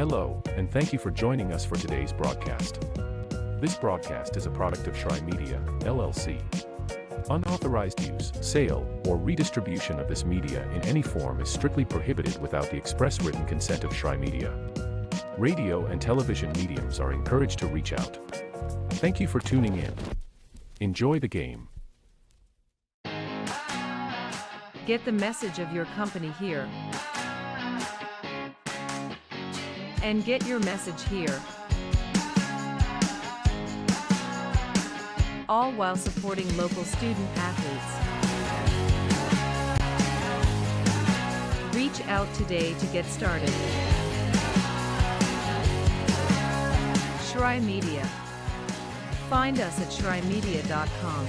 Hello, and thank you for joining us for today's broadcast. This broadcast is a product of Shry Media, LLC. Unauthorized use, sale, or redistribution of this media in any form is strictly prohibited without the express written consent of Shry Media. Radio and television mediums are encouraged to reach out. Thank you for tuning in. Enjoy the game. Get the message of your company here. And get your message here. All while supporting local student athletes. Reach out today to get started. Shry Media. Find us at shrymedia.com.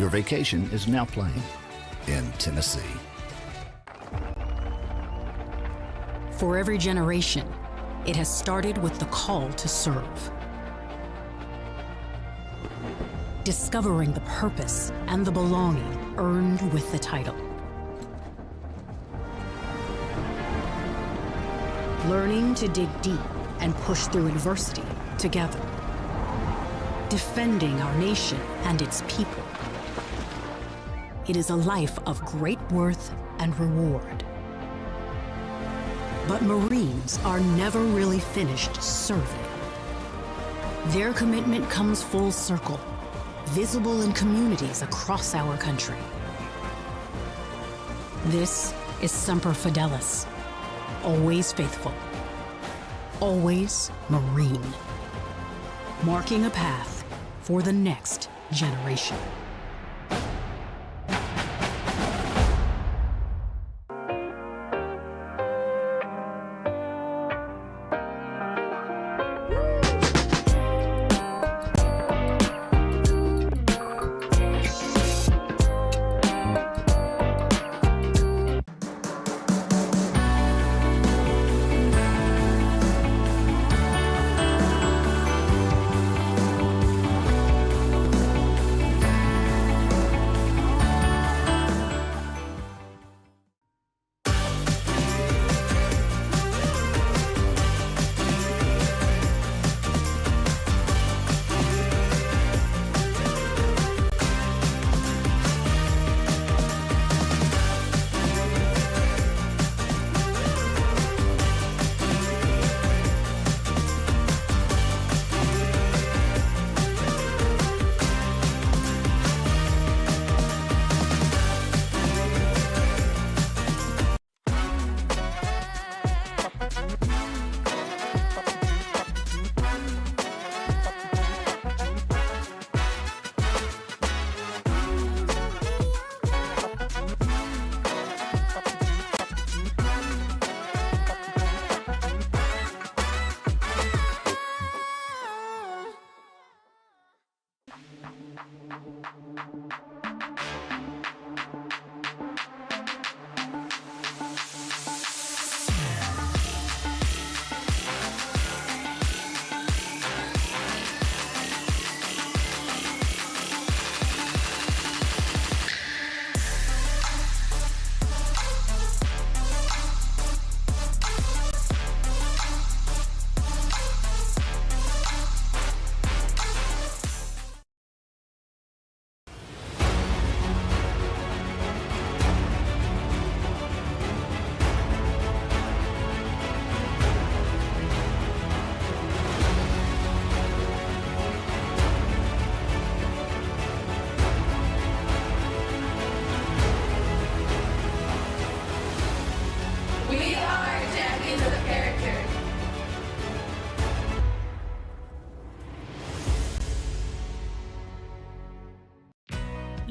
Your vacation is now playing in Tennessee. For every generation, it has started with the call to serve. Discovering the purpose and the belonging earned with the title. learning to dig deep and push through adversity together, defending our nation and its people. It is a life of great worth and reward. But Marines are never really finished serving. Their commitment comes full circle, visible in communities across our country. This is Semper Fidelis, always faithful, always Marine, marking a path for the next generation.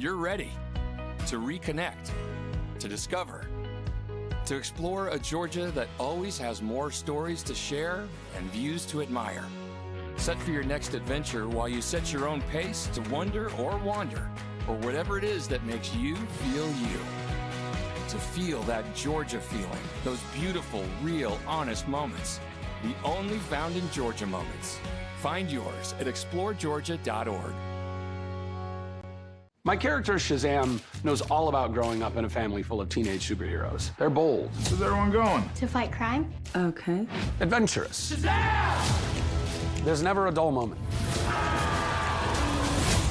You're ready to reconnect, to discover, to explore a Georgia that always has more stories to share and views to admire. Set for your next adventure while you set your own pace to wonder or wander, or whatever it is that makes you feel you. To feel that Georgia feeling, those beautiful, real, honest moments. The only found in Georgia moments. Find yours at exploregeorgia.org. My character, Shazam, knows all about growing up in a family full of teenage superheroes. They're bold. Where's everyone going? To fight crime? Okay. Adventurous. Shazam! There's never a dull moment.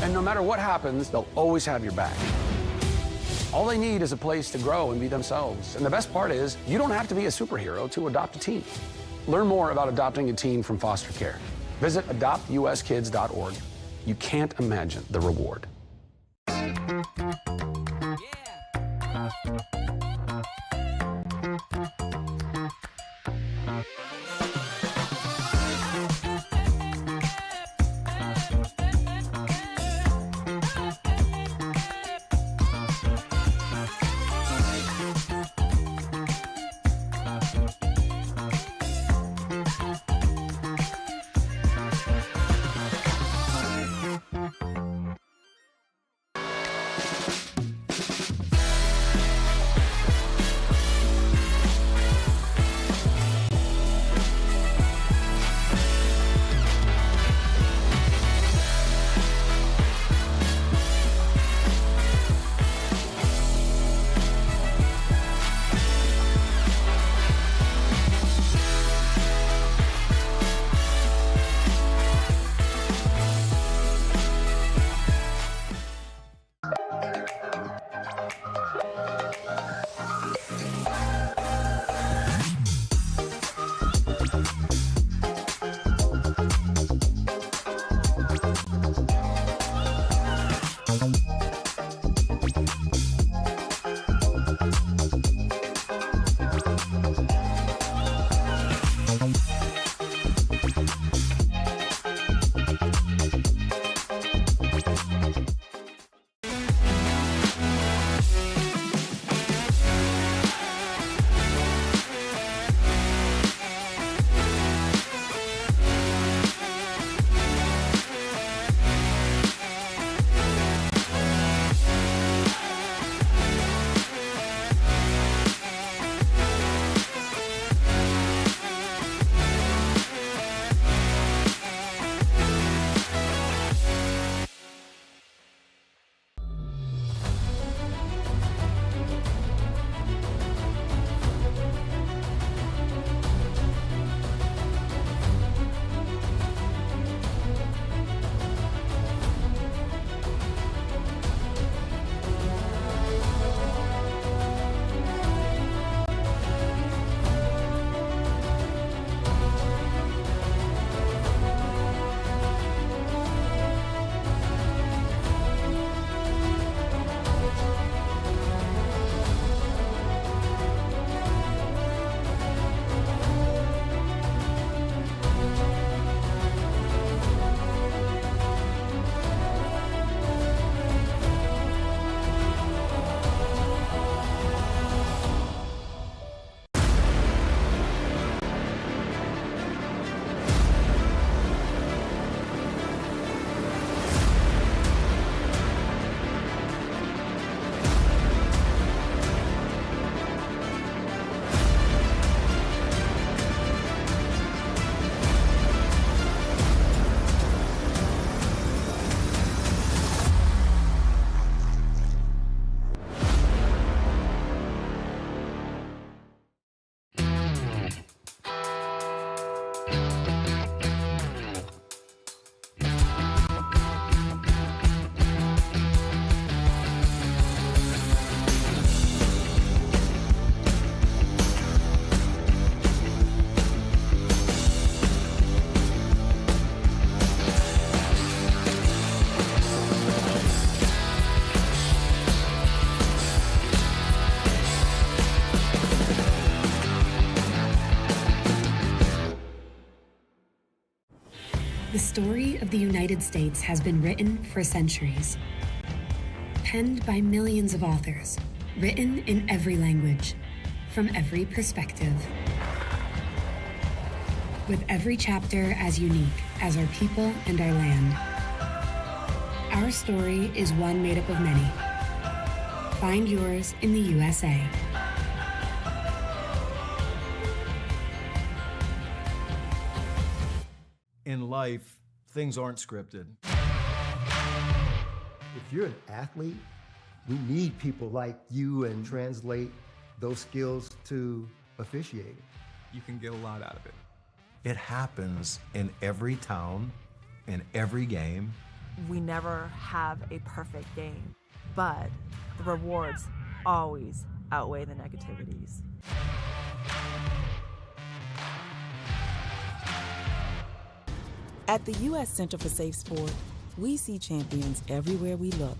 And no matter what happens, they'll always have your back. All they need is a place to grow and be themselves. And the best part is, you don't have to be a superhero to adopt a teen. Learn more about adopting a teen from foster care. Visit adoptuskids.org. You can't imagine the reward. The story of the United States has been written for centuries. Penned by millions of authors, written in every language, from every perspective. With every chapter as unique as our people and our land. Our story is one made up of many. Find yours in the USA. In life, things aren't scripted. If you're an athlete, we need people like you and translate those skills to officiating. You can get a lot out of it. It happens in every town, in every game. We never have a perfect game, but the rewards always outweigh the negativities. At the U.S. Center for Safe Sport, we see champions everywhere we look.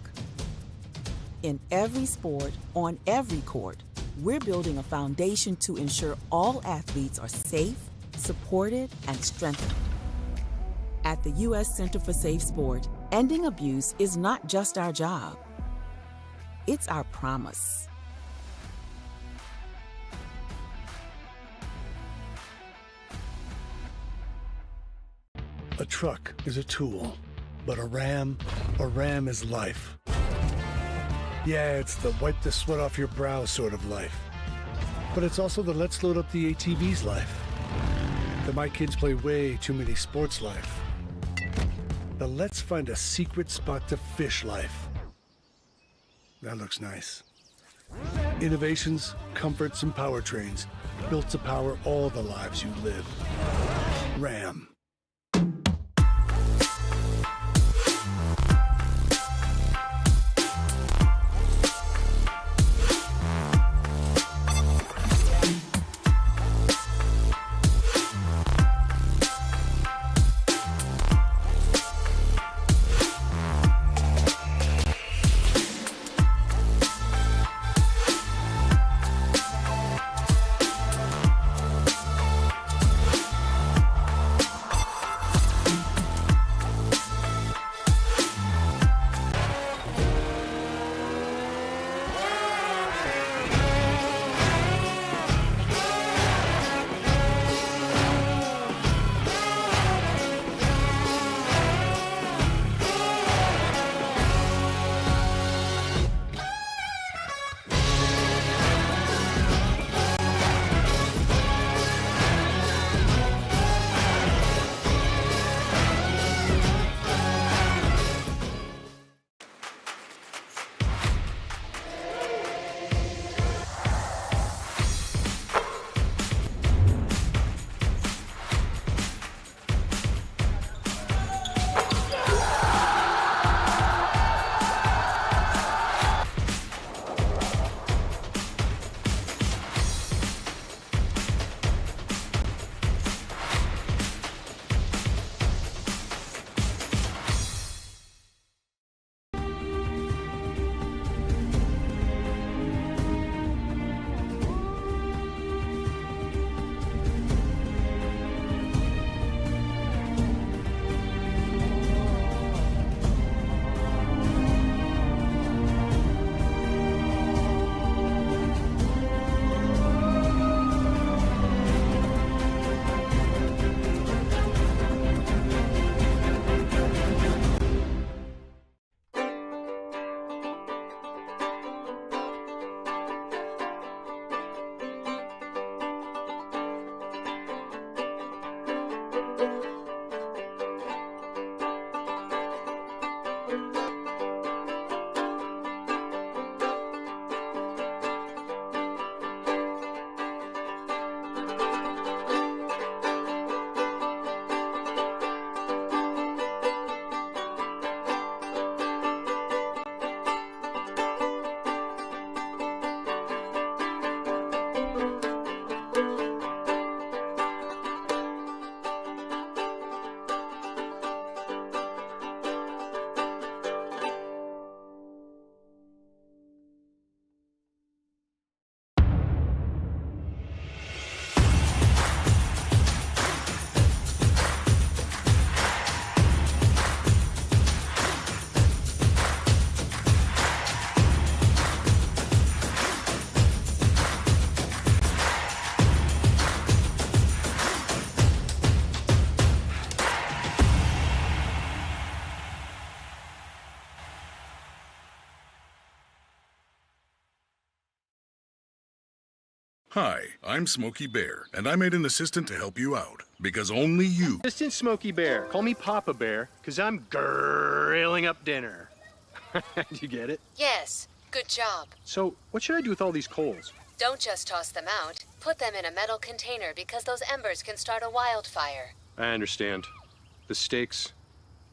In every sport, on every court, we're building a foundation to ensure all athletes are safe, supported, and strengthened. At the U.S. Center for Safe Sport, ending abuse is not just our job. It's our promise. A truck is a tool, but a ram is life. Yeah, it's the wipe the sweat off your brow sort of life. But it's also the let's load up the ATV's life. The my kids play way too many sports life. The let's find a secret spot to fish life. That looks nice. Innovations, comforts, and powertrains built to power all the lives you live. Ram. Hi, I'm Smokey Bear, and I made an assistant to help you out, because only you... Assistant Smokey Bear. Call me Papa Bear, because I'm grilling up dinner. You get it? Yes, good job. So, what should I do with all these coals? Don't just toss them out. Put them in a metal container because those embers can start a wildfire. I understand. The stakes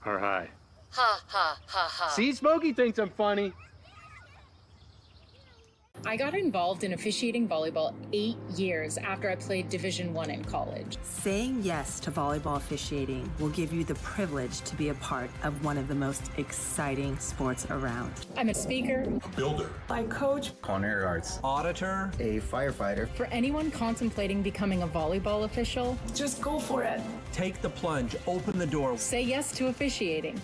are high. Ha, ha, ha, ha. See, Smokey thinks I'm funny. I got involved in officiating volleyball 8 years after I played Division I in college. Saying yes to volleyball officiating will give you the privilege to be a part of one of the most exciting sports around. I'm a speaker, A builder. I coach, culinary arts, auditor, a firefighter. For anyone contemplating becoming a volleyball official, just go for it. Take the plunge, open the door. Say yes to officiating.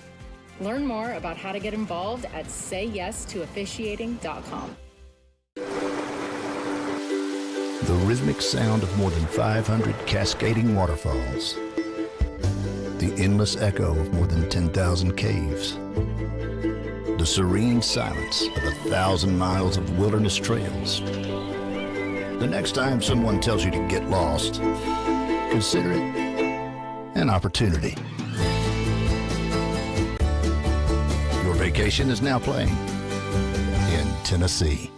Learn more about how to get involved at sayyes2officiating.com. The rhythmic sound of more than 500 cascading waterfalls. The endless echo of more than 10,000 caves. The serene silence of 1,000 miles of wilderness trails. The next time someone tells you to get lost, consider it an opportunity. Your vacation is now playing in Tennessee.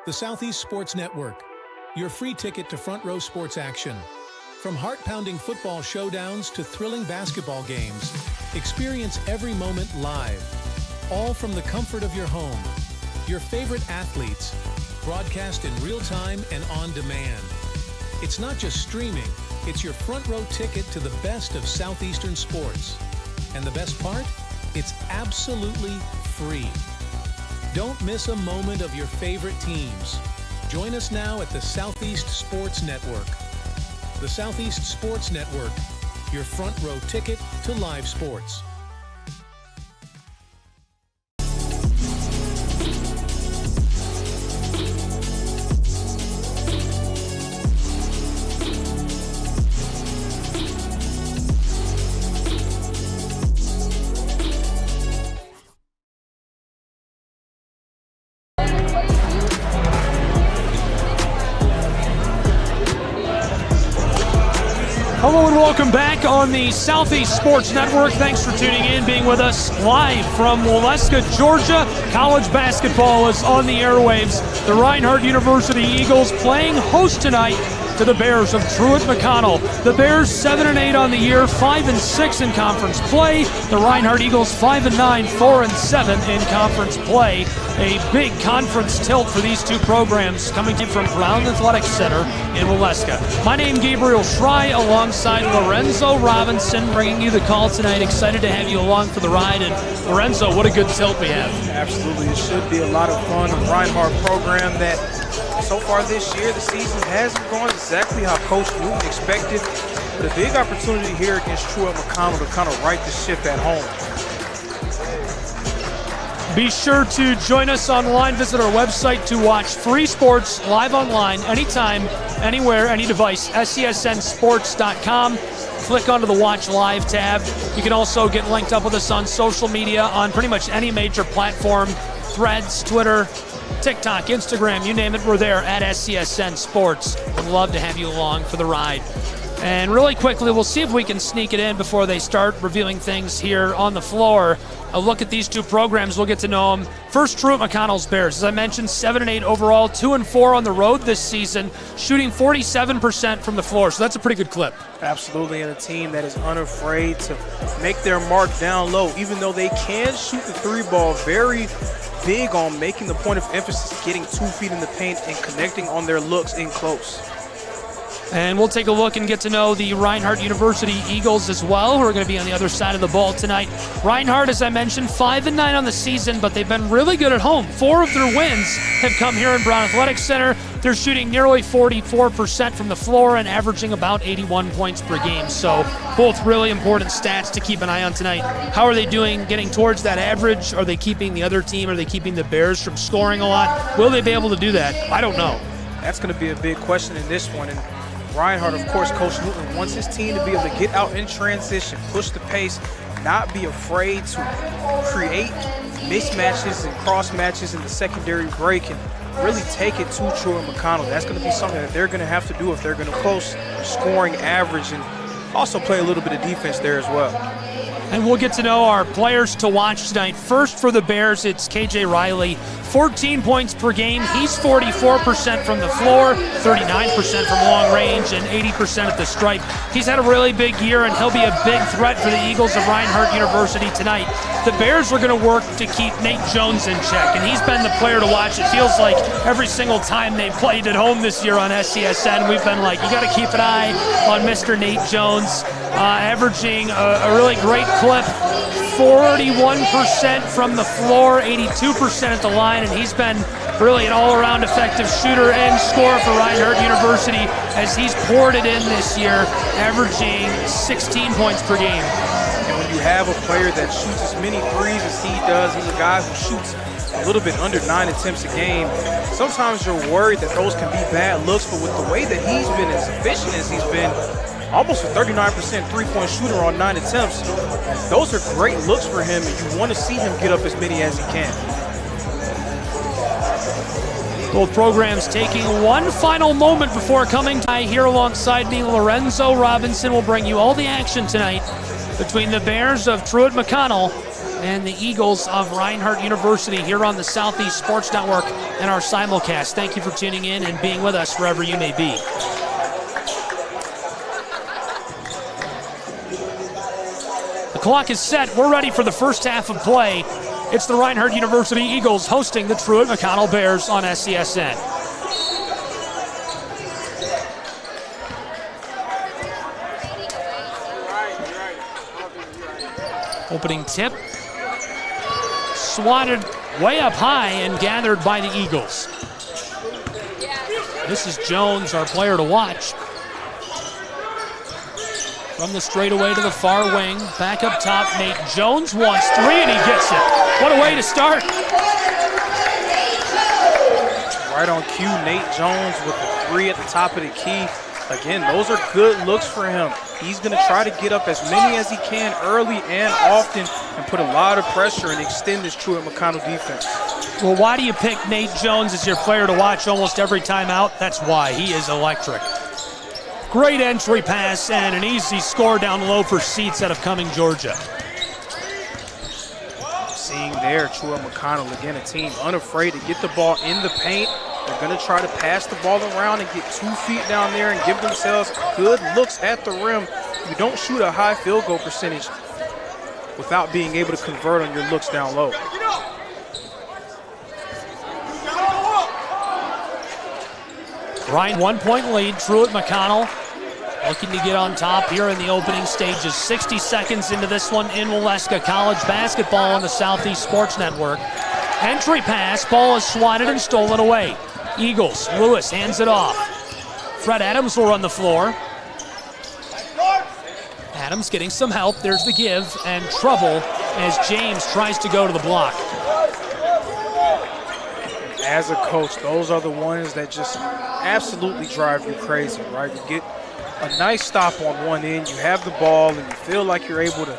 The Southeast Sports Network, your free ticket to front row sports action. From heart-pounding football showdowns to thrilling basketball games, experience every moment live, all from the comfort of your home. Your favorite athletes, broadcast in real time and on demand. It's not just streaming, it's your front row ticket to the best of Southeastern sports. And the best part? It's absolutely free. Don't miss a moment of your favorite teams. Join us now at the Southeast Sports Network. The Southeast Sports Network, your front row ticket to live sports. Hello and welcome back on the Southeast Sports Network. Thanks for tuning in, being with us live from Waleska, Georgia. College basketball is on the airwaves. The Reinhardt University Eagles playing host tonight to the Bears of Truett McConnell. The Bears 7-8 on the year, 5-6 in conference play. The Reinhardt Eagles 5-9, 4-7 in conference play. A big conference tilt for these two programs coming to you from Brown Athletic Center in Waleska. My name is Gabriel Schrei alongside Lorenzo Robinson, bringing you the call tonight. Excited to have you along for the ride. And Lorenzo, what a good tilt we have. Absolutely, it should be a lot of fun. The Reinhardt program that so far this year, the season hasn't gone exactly how Coach Newton expected. But a big opportunity here against Truett McConnell to kind of right the ship at home. Be sure to join us online. Visit our website to watch free sports live online, anytime, anywhere, any device, SESNsports.com. Click onto the Watch Live tab. You can also get linked up with us on social media on pretty much any major platform, Threads, Twitter, TikTok, Instagram, you name it, we're there at SCSN Sports. We'd love to have you along for the ride. And really quickly, we'll see if we can sneak it in before they start reviewing things here on the floor. A look at these two programs, we'll get to know them. First, Truett McConnell's Bears. As I mentioned, 7-8 overall, 2-4 on the road this season, shooting 47% from the floor. So that's a pretty good clip. Absolutely, and a team that is unafraid to make their mark down low, even though they can shoot the three ball. Very big on making the point of emphasis, getting 2 feet in the paint and connecting on their looks in close. And we'll take a look and get to know the Reinhardt University Eagles as well, who are going to be on the other side of the ball tonight. Reinhardt, as I mentioned, 5-9 on the season, but they've been really good at home. 4 of their wins have come here in Brown Athletic Center. They're shooting nearly 44% from the floor and averaging about 81 points per game. So both really important stats to keep an eye on tonight. How are they doing getting towards that average? Are they keeping the other team? Are they keeping the Bears from scoring a lot? Will they be able to do that? I don't know. That's going to be a big question in this one. And Reinhardt, of course, Coach Newton wants his team to be able to get out in transition, push the pace, not be afraid to create mismatches and cross matches in the secondary break and really take it to Truett McConnell. That's going to be something that they're going to have to do if they're going to close scoring average and also play a little bit of defense there as well. And we'll get to know our players to watch tonight. First for the Bears, it's KJ Riley. 14 points per game. He's 44% from the floor, 39% from long range, and 80% at the stripe. He's had a really big year, and he'll be a big threat for the Eagles of Reinhardt University tonight. The Bears are going to work to keep Nate Jones in check, and he's been the player to watch. It feels like every single time they played at home this year on SCSN, we've been like, you got to keep an eye on Mr. Nate Jones, averaging a really great clip. 41% from the floor, 82% at the line, and he's been really an all-around effective shooter and scorer for Reinhardt University as he's poured it in this year, averaging 16 points per game. And when you have a player that shoots as many threes as he does, he's a guy who shoots a little bit under 9 attempts a game. Sometimes you're worried that those can be bad looks, but with the way that he's been, as efficient as he's been, almost a 39% three-point shooter on 9 attempts. Those are great looks for him, and you want to see him get up as many as he can. Both programs taking one final moment before coming to here alongside me. Lorenzo Robinson will bring you all the action tonight between the Bears of Truett McConnell and the Eagles of Reinhardt University here on the Southeast Sports Network and our simulcast. Thank you for tuning in and being with us wherever you may be. The clock is set. We're ready for the first half of play. It's the Reinhardt University Eagles hosting the Truett McConnell Bears on SCSN. Opening tip. Swatted way up high and gathered by the Eagles. This is Jones, our player to watch. From the straightaway to the far wing, back up top, Nate Jones wants 3 and he gets it. What a way to start. Right on cue, Nate Jones with the 3 at the top of the key. Again, those are good looks for him. He's going to try to get up as many as he can early and often and put a lot of pressure and extend this Truett McConnell defense. Well, why do you pick Nate Jones as your player to watch almost every time out? That's why. He is electric. Great entry pass and an easy score down low for Seats out of Cumming, Georgia. Seeing there, Truett McConnell, again, a team unafraid to get the ball in the paint. They're going to try to pass the ball around and get 2 feet down there and give themselves good looks at the rim. You don't shoot a high field goal percentage without being able to convert on your looks down low. Ryan, 1-point lead. Truett McConnell looking to get on top here in the opening stages. 60 seconds into this one in Waleska. College basketball on the Southeast Sports Network. Entry pass. Ball is swatted and stolen away. Eagles. Lewis hands it off. Fred Adams will run the floor. Adams getting some help. There's the give and trouble as James tries to go to the block. As a coach, those are the ones that just absolutely drive you crazy, right? You get a nice stop on one end, you have the ball, and you feel like you're able to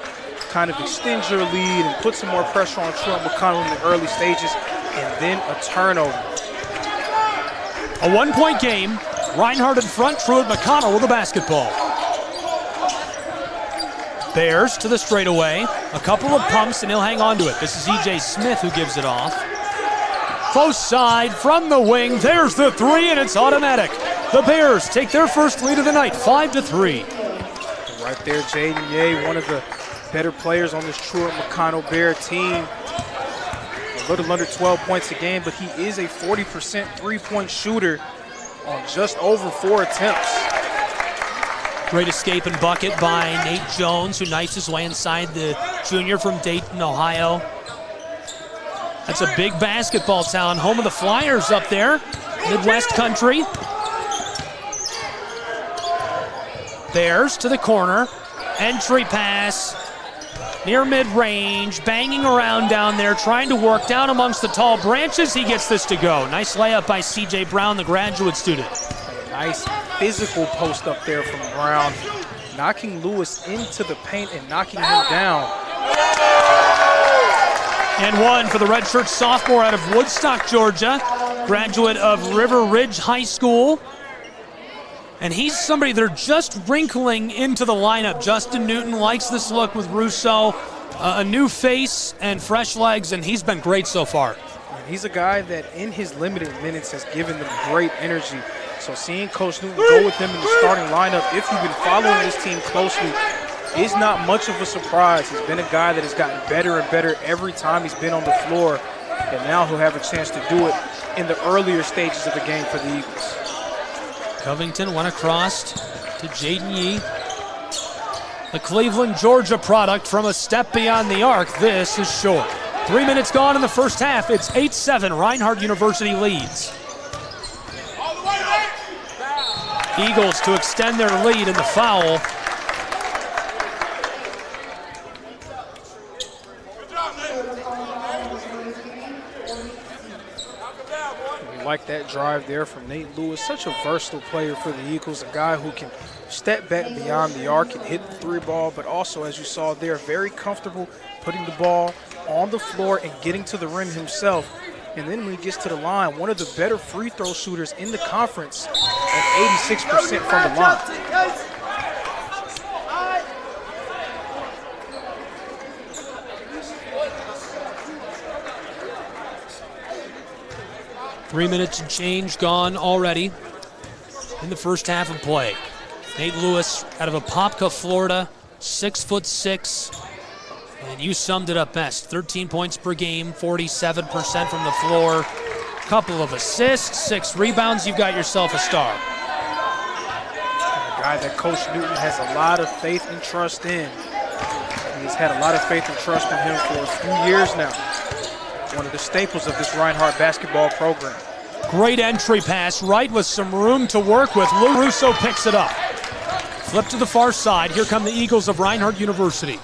kind of extend your lead and put some more pressure on Truett McConnell in the early stages, and then a turnover. A 1-point game. Reinhardt in front, Truett McConnell with the basketball. Bears to the straightaway. A couple of pumps, and he'll hang on to it. This is E.J. Smith who gives it off. Close side from the wing. There's the 3, and it's automatic. The Bears take their first lead of the night, 5-3. Right there, Jaden Ye, one of the better players on this Truett McConnell Bear team. A little under 12 points a game, but he is a 40% three-point shooter on just over 4 attempts. Great escape and bucket by Nate Jones, who knifes his way inside, the junior from Dayton, Ohio. That's a big basketball town, home of the Flyers up there, Midwest country. Bears to the corner, entry pass, near mid-range, banging around down there, trying to work down amongst the tall branches. He gets this to go. Nice layup by C.J. Brown, the graduate student. Nice physical post up there from Brown, knocking Lewis into the paint and knocking him down. And one for the redshirt sophomore out of Woodstock, Georgia, graduate of River Ridge High School. And he's somebody they're just wrinkling into the lineup. Justin Newton likes this look with Russo, a new face and fresh legs, and he's been great so far. He's a guy that in his limited minutes has given them great energy. So seeing Coach Newton go with him in the starting lineup, if you've been following this team closely, is not much of a surprise. He's been a guy that has gotten better and better every time he's been on the floor, and now he'll have a chance to do it in the earlier stages of the game for the Eagles. Covington went across to Jaden Yee. The Cleveland, Georgia product from a step beyond the arc. This is short. 3 minutes gone in the first half. It's 8-7. Reinhardt University leads. Eagles to extend their lead in the foul. Like that drive there from Nate Lewis. Such a versatile player for the Eagles, a guy who can step back beyond the arc and hit the three ball, but also, as you saw there, very comfortable putting the ball on the floor and getting to the rim himself. And then when he gets to the line, one of the better free throw shooters in the conference at 86% from the line. 3 minutes and change gone already in the first half of play. Nate Lewis out of Apopka, Florida, 6'6", and you summed it up best. 13 points per game, 47% from the floor, couple of assists, 6 rebounds. You've got yourself a star. A guy that Coach Newton has a lot of faith and trust in. He's had a lot of faith and trust in him for a few years now. One of the staples of this Reinhardt basketball program. Great entry pass, right with some room to work with. Lou Russo picks it up. Flip to the far side. Here come the Eagles of Reinhardt University.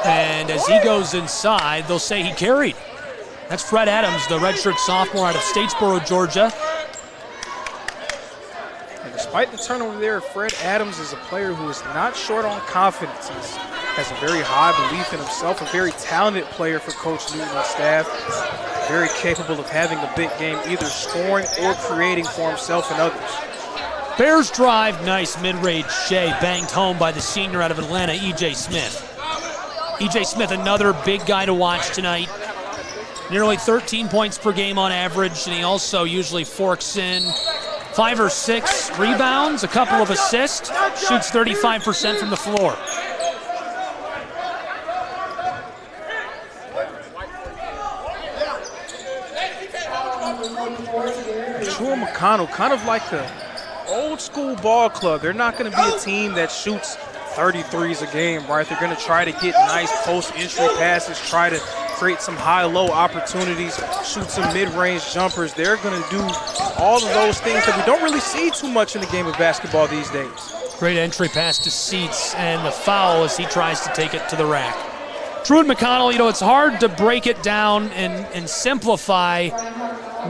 And as he goes inside, they'll say he carried. That's Fred Adams, the redshirt sophomore out of Statesboro, Georgia. And despite the turnover there, Fred Adams is a player who is not short on confidence. He has a very high belief in himself, a very talented player for Coach Newton and staff. Very capable of having a big game, either scoring or creating for himself and others. Bears drive, nice mid-range Shea, banged home by the senior out of Atlanta, E.J. Smith. E.J. Smith, another big guy to watch tonight. Nearly 13 points per game on average, and he also usually forks in 5 or 6 rebounds, a couple of assists, shoots 35% from the floor. Truett McConnell, kind of like the old school ball club. They're not going to be a team that shoots 33s a game, right? They're going to try to get nice post-entry passes, try to create some high-low opportunities, shoot some mid-range jumpers. They're going to do all of those things that we don't really see too much in the game of basketball these days. Great entry pass to Seats, and the foul as he tries to take it to the rack. Truett McConnell, it's hard to break it down and simplify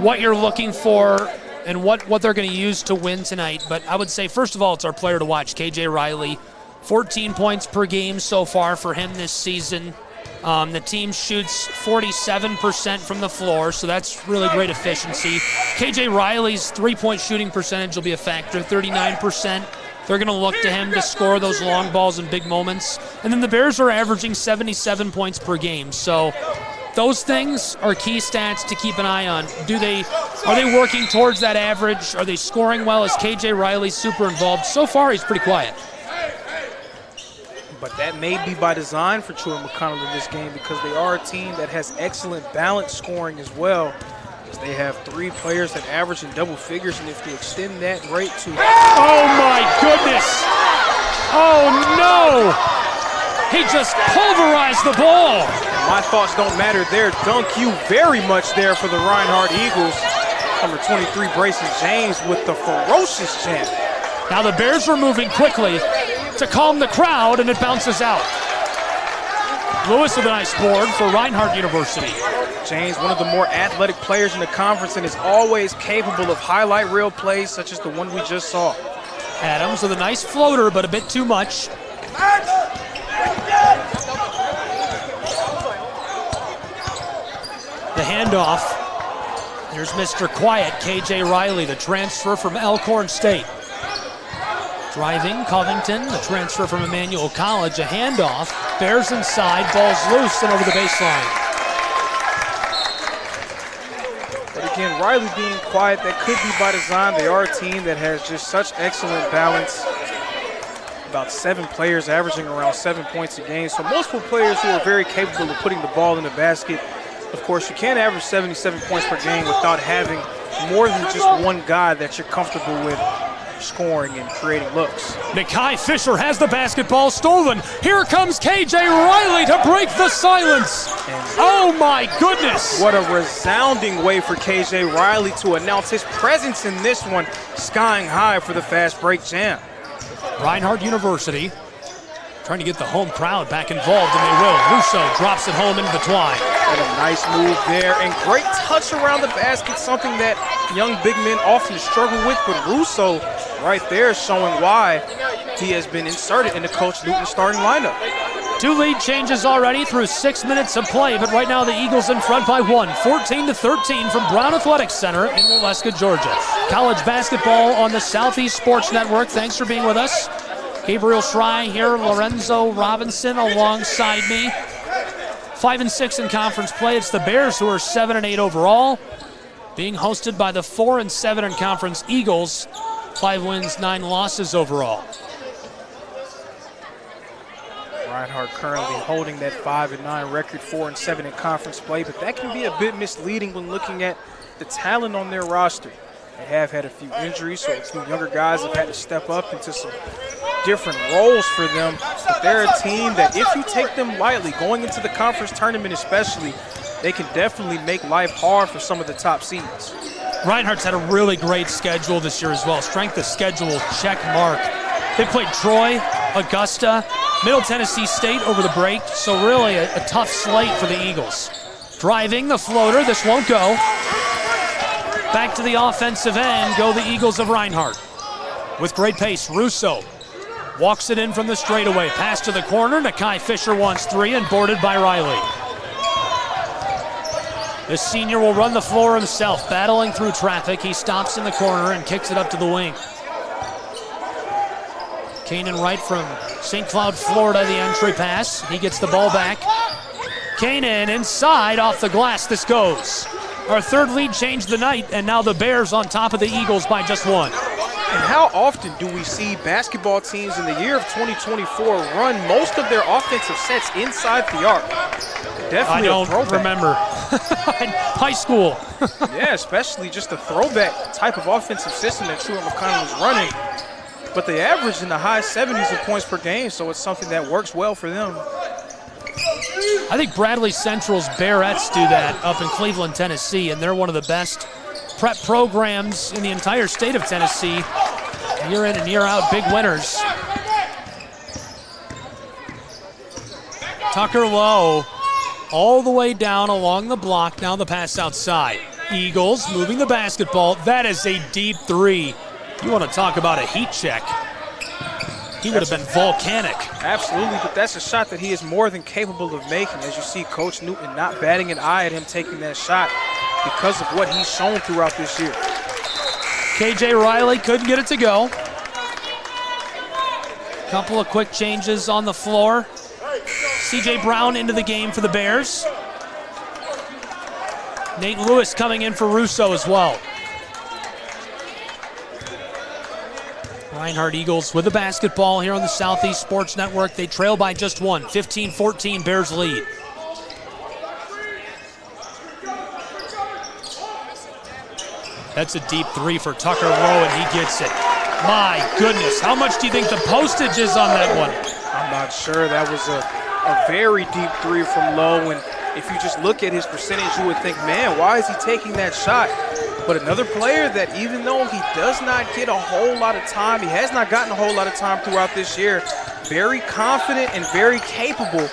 what you're looking for and what they're going to use to win tonight. But I would say, first of all, it's our player to watch, KJ Riley. 14 points per game so far for him this season. The team shoots 47% from the floor, so that's really great efficiency. KJ Riley's three-point shooting percentage will be a factor, 39%. They're going to look to him to score those long balls in big moments. And then the Bears are averaging 77 points per game. So those things are key stats to keep an eye on. Are they working towards that average? Are they scoring well? Is KJ Riley super involved? So far, he's pretty quiet. But that may be by design for Truett McConnell in this game, because they are a team that has excellent balanced scoring as well. They have 3 players that average in double figures, and if you extend that rate to... Oh my goodness! Oh, no! He just pulverized the ball. My thoughts don't matter there. Dunk you very much there for the Reinhardt Eagles. Number 23, Brayson James with the ferocious jam. Now the Bears were moving quickly to calm the crowd, and it bounces out. Lewis with a nice board for Reinhardt University. James, one of the more athletic players in the conference, and is always capable of highlight reel plays such as the one we just saw. Adams with a nice floater, but a bit too much. The handoff. Here's Mr. Quiet, KJ Riley, the transfer from Elkhorn State. Driving, Covington, the transfer from Emmanuel College, a handoff. Bears inside, ball's loose and over the baseline. But again, Riley being quiet, that could be by design. They are a team that has just such excellent balance. About 7 players averaging around 7 points a game. So multiple players who are very capable of putting the ball in the basket. Of course, you can't average 77 points per game without having more than just one guy that you're comfortable with scoring and creating looks. Nakai Fisher has the basketball stolen. Here comes KJ Riley to break the silence. Oh my goodness. What a resounding way for KJ Riley to announce his presence in this one, skying high for the fast break jam. Reinhardt University trying to get the home crowd back involved, and they will. Russo drops it home into the twine. And a nice move there, and great touch around the basket, something that young big men often struggle with, but Russo right there showing why he has been inserted in the Coach Newton starting lineup. 2 lead changes already through 6 minutes of play, but right now the Eagles in front by 1, 14-13 from Brown Athletic Center in Waleska, Georgia. College basketball on the Southeast Sports Network. Thanks for being with us. Gabriel Schrei here, Lorenzo Robinson alongside me. 5-6 in conference play. It's the Bears who are 7-8 overall, being hosted by the 4-7 in conference Eagles. 5 wins, 9 losses overall. Reinhardt currently holding that 5-9 record, 4-7 in conference play, but that can be a bit misleading when looking at the talent on their roster. They have had a few injuries, so a few younger guys have had to step up into some different roles for them. But they're a team that if you take them lightly, going into the conference tournament especially, they can definitely make life hard for some of the top seeds. Reinhardt's had a really great schedule this year as well. Strength of schedule, check mark. They played Troy, Augusta, Middle Tennessee State over the break, so really a tough slate for the Eagles. Driving the floater, this won't go. Back to the offensive end, go the Eagles of Reinhardt. With great pace, Russo walks it in from the straightaway. Pass to the corner, Nakai Fisher wants 3 and boarded by Riley. The senior will run the floor himself, battling through traffic. He stops in the corner and kicks it up to the wing. Kanan Wright from St. Cloud, Florida, the entry pass. He gets the ball back. Kanan inside off the glass, this goes. Our 3rd lead changed the night, and now the Bears on top of the Eagles by just 1. And how often do we see basketball teams in the year of 2024 run most of their offensive sets inside the arc? Definitely I don't remember. High school. Yeah, especially just a throwback type of offensive system that Truett McConnell is running. But they average in the high 70s of points per game, so it's something that works well for them. I think Bradley Central's Bearettes do that up in Cleveland, Tennessee, and they're one of the best prep programs in the entire state of Tennessee. Year in and year out, big winners. Tucker Lowe all the way down along the block, now the pass outside. Eagles moving the basketball. That is a deep 3. You want to talk about a heat check. He would have been volcanic. Absolutely, but that's a shot that he is more than capable of making. As you see Coach Newton not batting an eye at him taking that shot because of what he's shown throughout this year. KJ Riley couldn't get it to go. Couple of quick changes on the floor. CJ Brown into the game for the Bears. Nate Lewis coming in for Russo as well. Reinhardt Eagles with the basketball here on the Southeast Sports Network. They trail by just 1, 15-14, Bears lead. That's a deep 3 for Tucker Lowe, and he gets it. My goodness, how much do you think the postage is on that one? I'm not sure. That was a very deep three from low, and if you just look at his percentage, you would think, man, why is he taking that shot? But another player that, even though he does not get a whole lot of time, he has not gotten a whole lot of time throughout this year, very confident and very capable,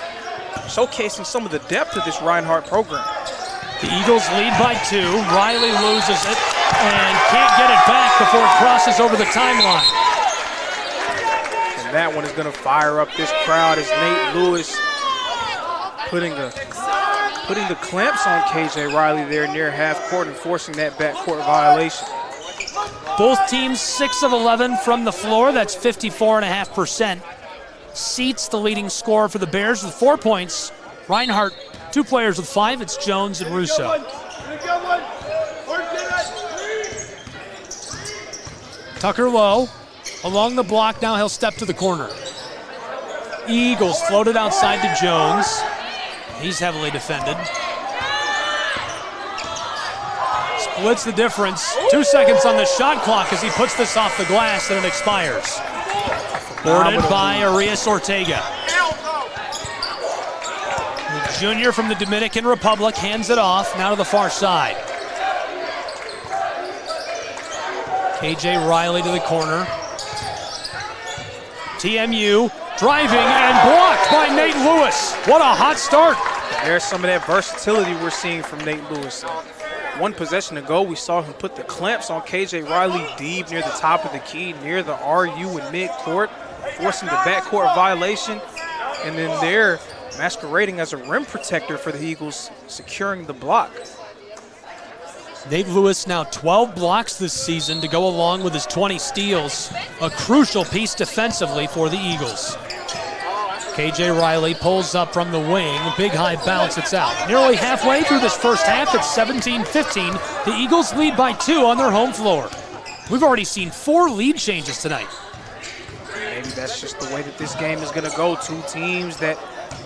showcasing some of the depth of this Reinhardt program. The Eagles lead by 2. Riley loses it and can't get it back before it crosses over the timeline. And that one is going to fire up this crowd as Nate Lewis putting the clamps on KJ Riley there near half court and forcing that backcourt violation. Both teams 6 of 11 from the floor. That's 54.5%. Seats the leading scorer for the Bears with 4 points. Reinhardt, 2 players with 5. It's Jones and Russo. Tucker low, along the block. Now he'll step to the corner. Eagles floated outside to Jones. He's heavily defended. Splits the difference. 2 seconds on the shot clock as he puts this off the glass and it expires. Boarded by Arias Ortega. The junior from the Dominican Republic hands it off, now to the far side. KJ Riley to the corner. TMU driving and blocked by Nate Lewis. What a hot start. There's some of that versatility we're seeing from Nate Lewis. One possession ago, we saw him put the clamps on KJ Riley deep near the top of the key, near the RU and mid-court, forcing the backcourt violation. And then there, masquerading as a rim protector for the Eagles, securing the block. Nate Lewis now 12 blocks this season to go along with his 20 steals. A crucial piece defensively for the Eagles. KJ Riley pulls up from the wing. Big high bounce, it's out. Nearly halfway through this first half, it's 17-15. The Eagles lead by 2 on their home floor. We've already seen 4 lead changes tonight. Maybe that's just the way that this game is going to go. 2 teams that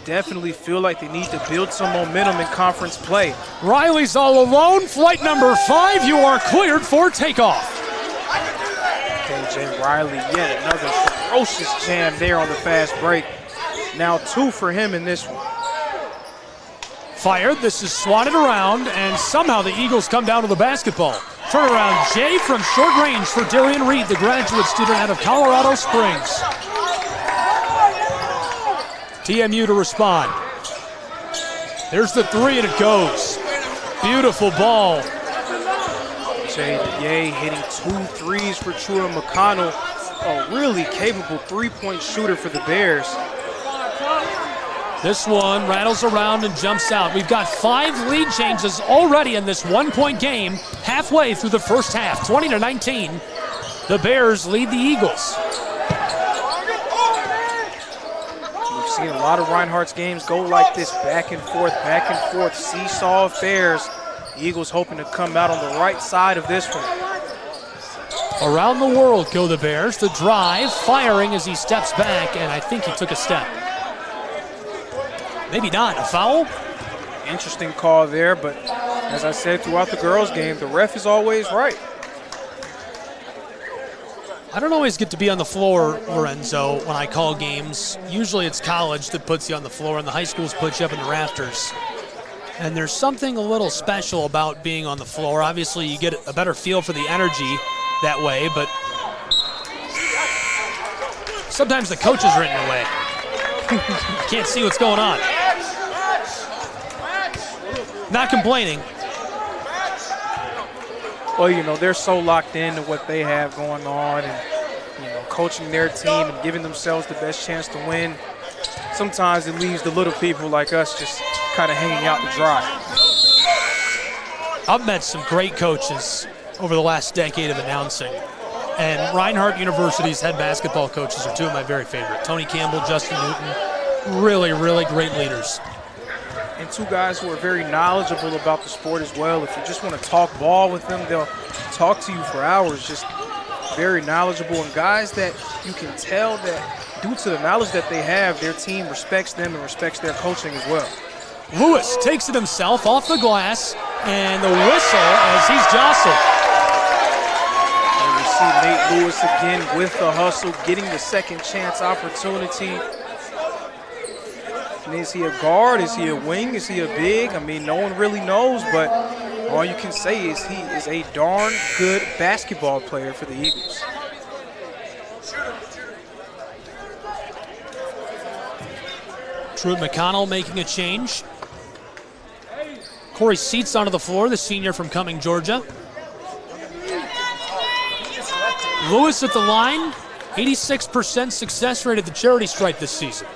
definitely feel like they need to build some momentum in conference play. Riley's all alone. Flight number 5, you are cleared for takeoff. KJ Riley, yet another ferocious jam there on the fast break. Now 2 for him in this one. Fired, this is swatted around, and somehow the Eagles come down to the basketball. Turnaround Jay from short range for Darian Reed, the graduate student out of Colorado Springs. TMU to respond. There's the 3 and it goes. Beautiful ball. Jay hitting 2 threes for Truett McConnell. A really capable 3-point shooter for the Bears. This one rattles around and jumps out. We've got 5 lead changes already in this 1-point game, halfway through the first half, 20-19. The Bears lead the Eagles. We've seen a lot of Reinhardt's games go like this, back and forth, seesaw affairs. The Eagles hoping to come out on the right side of this one. Around the world go the Bears. The drive, firing as he steps back, and I think he took a step. Maybe not. A foul? Interesting call there, but as I said throughout the girls' game, the ref is always right. I don't always get to be on the floor, Lorenzo, when I call games. Usually it's college that puts you on the floor, and the high schools put you up in the rafters. And there's something a little special about being on the floor. Obviously, you get a better feel for the energy that way, but sometimes the coaches are in your way. Can't see what's going on. Not complaining. Well, you know, they're so locked into what they have going on and, you know, coaching their team and giving themselves the best chance to win. Sometimes it leaves the little people like us just kind of hanging out to dry. I've met some great coaches over the last decade of announcing. And Reinhardt University's head basketball coaches are 2 of my very favorite. Tony Campbell, Justin Newton, really, really great leaders. And 2 guys who are very knowledgeable about the sport as well. If you just want to talk ball with them, they'll talk to you for hours. Just very knowledgeable, and guys that you can tell that due to the knowledge that they have, their team respects them and respects their coaching as well. Lewis takes it himself off the glass, and the whistle as he's jostled. And we see Nate Lewis again with the hustle, getting the second chance opportunity. And is he a guard? Is he a wing? Is he a big? I mean, no one really knows, but all you can say is he is a darn good basketball player for the Eagles. Truett McConnell making a change. Corey Seats onto the floor, the senior from Cumming, Georgia. Lewis at the line, 86% success rate at the charity stripe this season.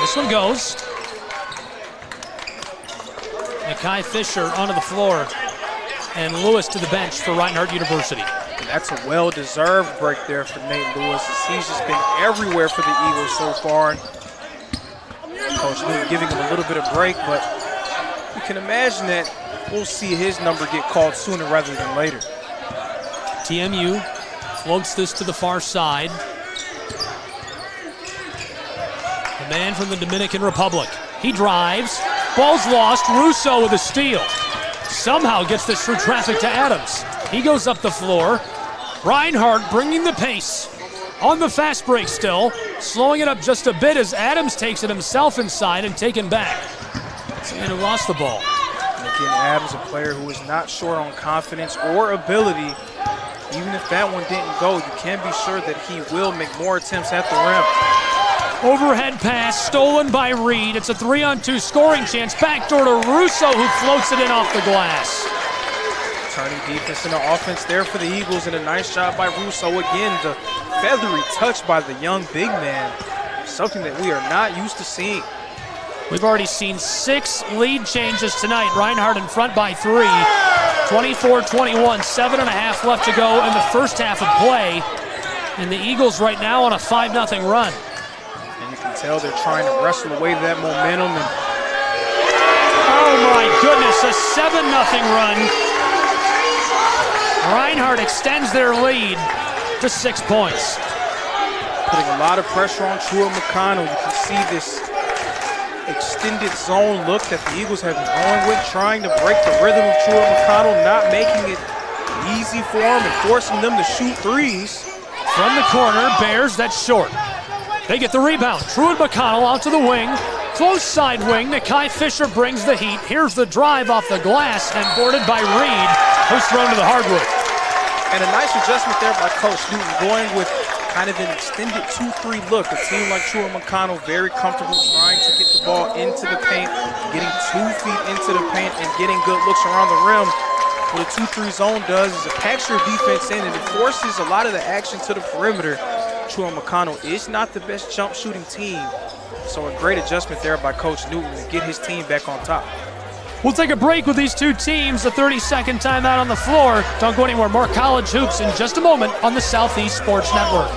This one goes. Nakai Fisher onto the floor, and Lewis to the bench for Reinhardt University. And that's a well-deserved break there for Nate Lewis, as he's just been everywhere for the Eagles so far. Coach Newton giving him a little bit of break, but you can imagine that we'll see his number get called sooner rather than later. TMU floats this to the far side. The man from the Dominican Republic. He drives. Ball's lost. Russo with a steal. Somehow gets this through traffic to Adams. He goes up the floor. Reinhardt bringing the pace. On the fast break still. Slowing it up just a bit as Adams takes it himself inside and taken back. And who lost the ball. And again, Adams, a player who is not short on confidence or ability. Even if that one didn't go, you can be sure that he will make more attempts at the rim. Overhead pass stolen by Reed. It's a 3-on-2 scoring chance. Backdoor to Russo, who floats it in off the glass. Turning defense into offense there for the Eagles, and a nice job by Russo. Again, the feathery touch by the young big man. Something that we are not used to seeing. We've already seen 6 lead changes tonight. Reinhardt in front by 3. 24-21, 7.5 left to go in the first half of play. And the Eagles right now on a 5-0 run. And you can tell they're trying to wrestle away that momentum. And oh my goodness, a 7-0 run. Reinhardt extends their lead to 6 points. Putting a lot of pressure on Truett McConnell. You can see this extended zone look that the Eagles have been going with, trying to break the rhythm of Truett McConnell, not making it easy for him and forcing them to shoot threes. From the corner, Bears, that's short. They get the rebound. Truett McConnell out to the wing. Close side wing. Nakai Fisher brings the heat. Here's the drive off the glass and boarded by Reed, who's thrown to the hardwood. And a nice adjustment there by Coach Newton, going with kind of an extended 2-3 look. A team like Truett McConnell very comfortable trying to get the ball into the paint, getting 2 feet into the paint and getting good looks around the rim. What a 2-3 zone does is it packs your defense in and it forces a lot of the action to the perimeter. Truett McConnell is not the best jump shooting team, so a great adjustment there by Coach Newton to get his team back on top. We'll take a break with these two teams, a 30-second timeout on the floor. Don't go anywhere. More college hoops in just a moment on the Southeast Sports Network.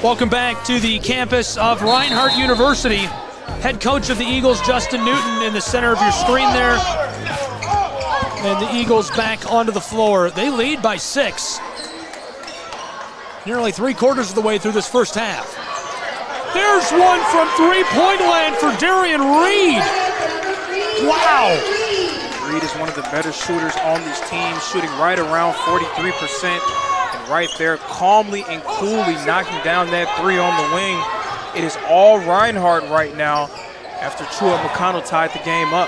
Welcome back to the campus of Reinhardt University. Head coach of the Eagles, Justin Newton, in the center of your screen there. And the Eagles back onto the floor. They lead by 6. Nearly 3/4 of the way through this first half. There's one from three-point land for Darian Reed. Wow. Reed is one of the better shooters on this team, shooting right around 43%. Right there, calmly and coolly knocking down that 3 on the wing. It is all Reinhardt right now after Truett McConnell tied the game up.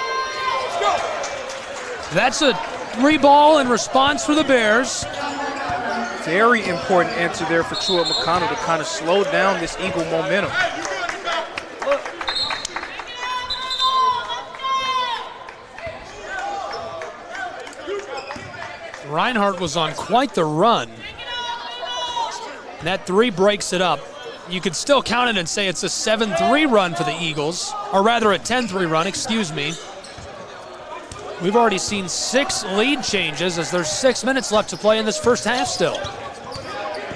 That's a 3-ball in response for the Bears. Very important answer there for Truett McConnell to kind of slow down this Eagle momentum. Reinhardt was on quite the run. And that 3 breaks it up. you could still count it and say it's a 7-3 run for the Eagles, or rather a 10-3 run, excuse me. We've already seen 6 lead changes as there's 6 minutes left to play in this first half still.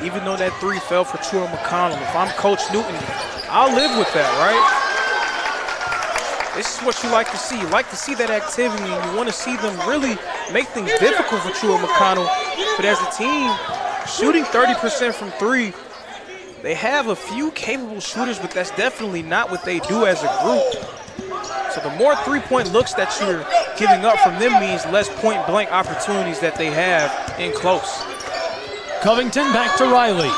Even though that 3 fell for Truett McConnell, if I'm Coach Newton, I'll live with that, right? This is what you like to see. You like to see that activity, and you want to see them really make things difficult for Truett McConnell. But as a team, shooting 30% from 3, they have a few capable shooters, but that's definitely not what they do as a group. So the more three-point looks that you're giving up from them means less point-blank opportunities that they have in close. Covington back to Riley.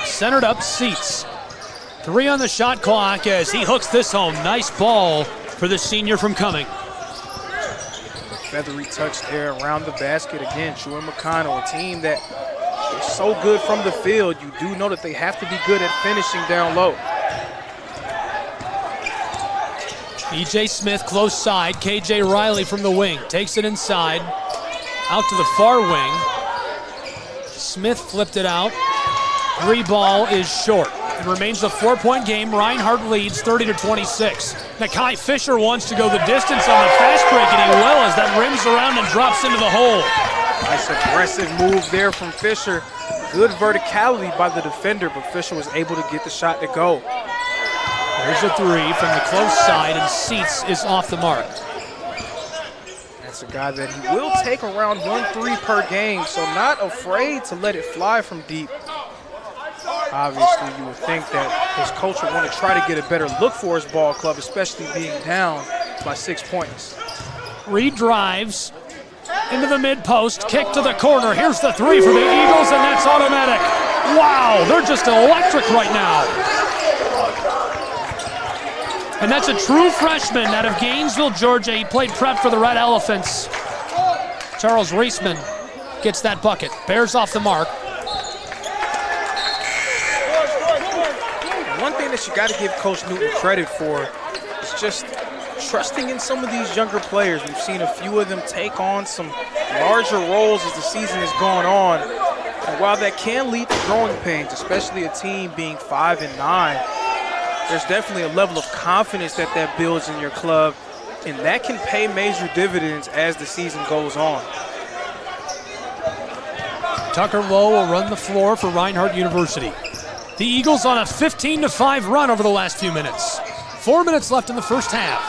Centered up, Seats. 3 on the shot clock as he hooks this home. Nice ball for the senior from Cumming. Feathery touch there around the basket. Again, Truett McConnell, a team that is so good from the field. You do know that they have to be good at finishing down low. E.J. Smith close side. K.J. Riley from the wing. Takes it inside. Out to the far wing. Smith flipped it out. 3 ball is short. It remains a 4-point game. Reinhardt leads 30-26. Nakai Fisher wants to go the distance on the fast break, and he will as that rims around and drops into the hole. Nice aggressive move there from Fisher. Good verticality by the defender, but Fisher was able to get the shot to go. There's a 3 from the close side, and Seats is off the mark. That's a guy that he will take around 1-3 per game, so not afraid to let it fly from deep. Obviously, you would think that his coach would want to try to get a better look for his ball club, especially being down by 6 points. Reed drives into the mid-post, kick to the corner. Here's the 3 for the Eagles, and that's automatic. Wow, they're just electric right now. And that's a true freshman out of Gainesville, Georgia. He played prep for the Red Elephants. Charles Reisman gets that bucket. Bears off the mark. One thing that you got to give Coach Newton credit for is just trusting in some of these younger players. We've seen a few of them take on some larger roles as the season has gone on. And while that can lead to growing pains, especially a team being 5-9, there's definitely a level of confidence that builds in your club, and that can pay major dividends as the season goes on. Tucker Lowe will run the floor for Reinhardt University. The Eagles on a 15-5 run over the last few minutes. 4 minutes left in the first half.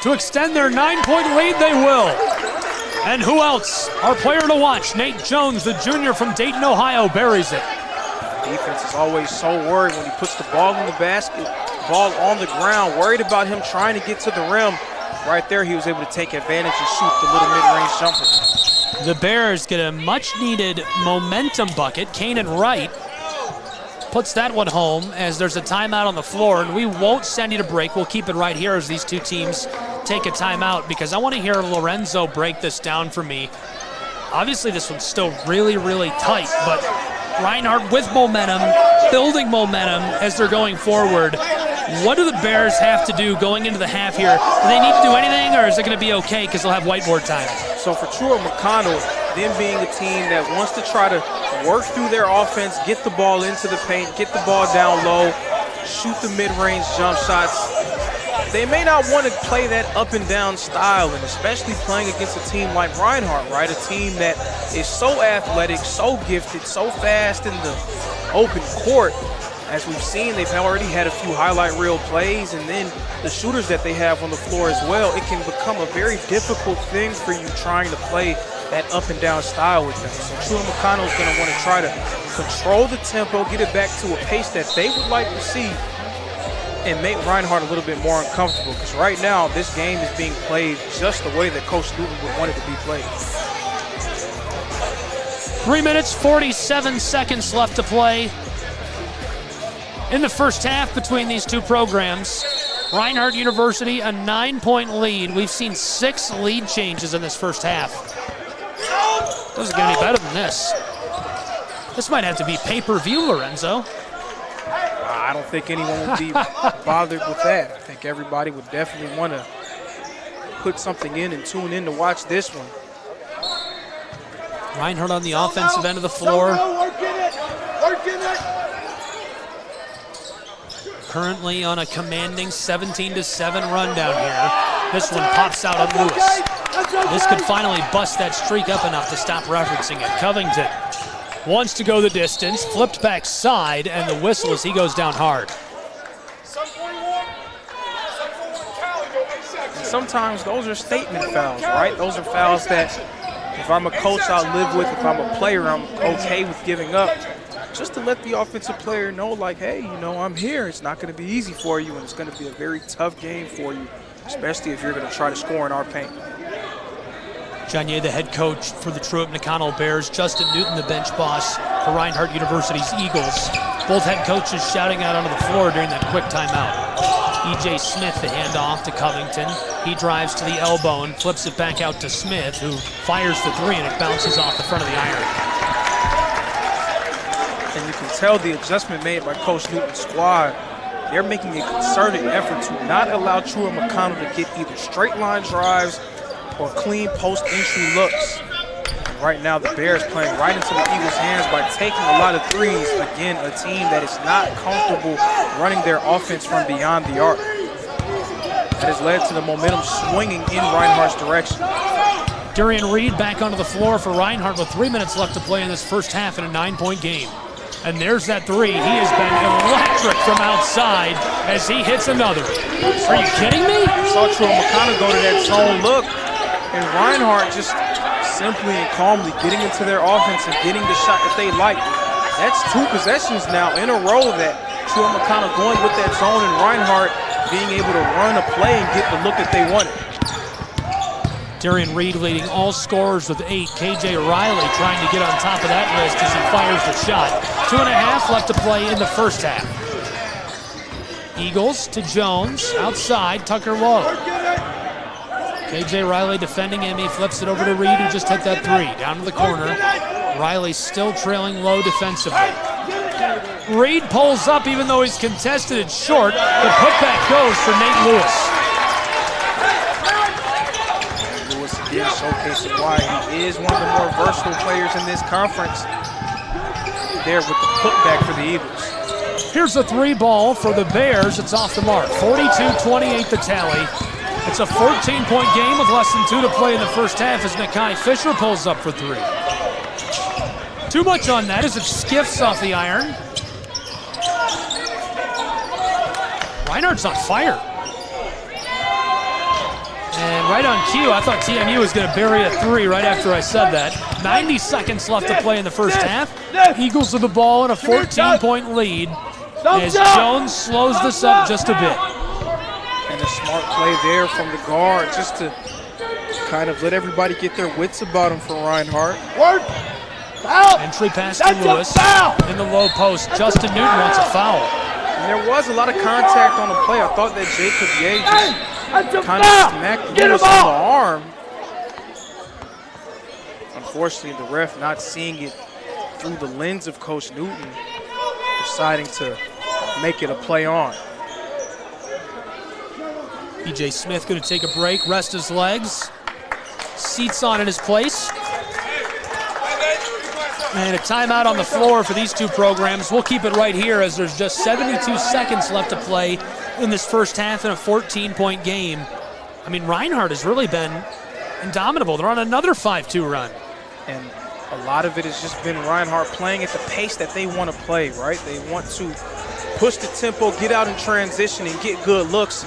To extend their 9-point lead, they will. And who else? Our player to watch, Nate Jones, the junior from Dayton, Ohio, buries it. Defense is always so worried when he puts the ball in the basket, ball on the ground, worried about him trying to get to the rim. Right there, he was able to take advantage and shoot the little mid-range jumper. The Bears get a much-needed momentum bucket. Kanan Wright puts that one home as there's a timeout on the floor, and we won't send you to break. We'll keep it right here as these two teams take a timeout because I want to hear Lorenzo break this down for me. Obviously, this one's still really, really tight, but Reinhardt with momentum, building momentum as they're going forward. What do the Bears have to do going into the half here? Do they need to do anything, or is it going to be okay because they'll have whiteboard time? So for Truett McConnell, them being a team that wants to try to work through their offense, get the ball into the paint, get the ball down low, shoot the mid-range jump shots, they may not want to play that up and down style, and especially playing against a team like Reinhardt, right? A team that is so athletic, so gifted, so fast in the open court. As we've seen, they've already had a few highlight reel plays, and then the shooters that they have on the floor as well. It can become a very difficult thing for you trying to play that up and down style with them. So Truett McConnell is going to want to try to control the tempo, get it back to a pace that they would like to see, and make Reinhardt a little bit more uncomfortable, because right now this game is being played just the way that Coach Newton would want it to be played. 3 minutes, 47 seconds left to play in the first half between these two programs. Reinhardt University, a 9-point lead. We've seen 6 lead changes in this first half. Doesn't get any better than this. This might have to be pay-per-view, Lorenzo. I don't think anyone would be bothered with that. I think everybody would definitely want to put something in and tune in to watch this one. Reinhardt on the offensive end of the floor. currently on a commanding 17-7 run down here. This one pops out on Lewis. This could finally bust that streak up enough to stop referencing it. Covington wants to go the distance, flipped back side, and the whistle as he goes down hard. Sometimes those are statement fouls, right? Those are fouls that if I'm a coach, I'll live with. If I'm a player, I'm okay with giving up. Just to let the offensive player know, like, hey, you know, I'm here. It's not going to be easy for you, and it's going to be a very tough game for you, especially if you're going to try to score in our paint. Janye, the head coach for the Truett McConnell Bears. Justin Newton, the bench boss for Reinhardt University's Eagles. Both head coaches shouting out onto the floor during that quick timeout. E.J. Smith, the handoff to Covington. He drives to the elbow and flips it back out to Smith, who fires the three, and it bounces off the front of the iron. And you can tell the adjustment made by Coach Newton's squad. They're making a concerted effort to not allow Truett McConnell to get either straight line drives or clean post-entry looks. And right now, the Bears playing right into the Eagles' hands by taking a lot of threes. Again, a team that is not comfortable running their offense from beyond the arc. That has led to the momentum swinging in Reinhardt's direction. Darian Reed back onto the floor for Reinhardt with 3 minutes left to play in this first half in a 9-point game. And there's that three. He has been electric from outside as he hits another. Are you kidding me? Saw Truett McConnell go to that zone look, and Reinhardt just simply and calmly getting into their offense and getting the shot that they like. That's 2 possessions now in a row that Truett McConnell going with that zone, and Reinhardt being able to run a play and get the look that they wanted. Darian Reed leading all scorers with 8. KJ Riley trying to get on top of that list as he fires the shot. 2.5 left to play in the first half. Eagles to Jones, outside, Tucker Lowe. KJ Riley defending him, he flips it over to Reed, who just hit that three. Down to the corner, Riley still trailing Lowe defensively. Reed pulls up even though he's contested it short. The putback goes for Nate Lewis. Again, showcasing why he is one of the more versatile players in this conference. There with the putback for the Eagles. Here's a 3 ball for the Bears. It's off the mark. 42-28 the tally. It's a 14-point game with less than 2 to play in the first half as Nakai Fisher pulls up for 3. Too much on that as it skiffs off the iron. Reinhardt's on fire. And right on cue, I thought TMU was going to bury a 3 right after I said that. 90 seconds left to play in the first half. Eagles with the ball in a 14-point lead as Jones slows this up just a bit. And a smart play there from the guard just to kind of let everybody get their wits about him for Reinhardt. Entry pass to Lewis in the low post. Justin Newton wants a foul. And there was a lot of contact on the play. I thought that Jacob Ye just kind of smacked Lewis on the arm. Unfortunately, the ref not seeing it through the lens of Coach Newton, deciding to make it a play on. E.J. Smith going to take a break, rest his legs, seats on in his place. And a timeout on the floor for these 2 programs. We'll keep it right here as there's just 72 seconds left to play in this first half in a 14-point game. I mean, Reinhardt has really been indomitable. They're on another 5-2 run. And a lot of it has just been Reinhardt playing at the pace that they want to play, right? They want to push the tempo, get out in transition, and get good looks.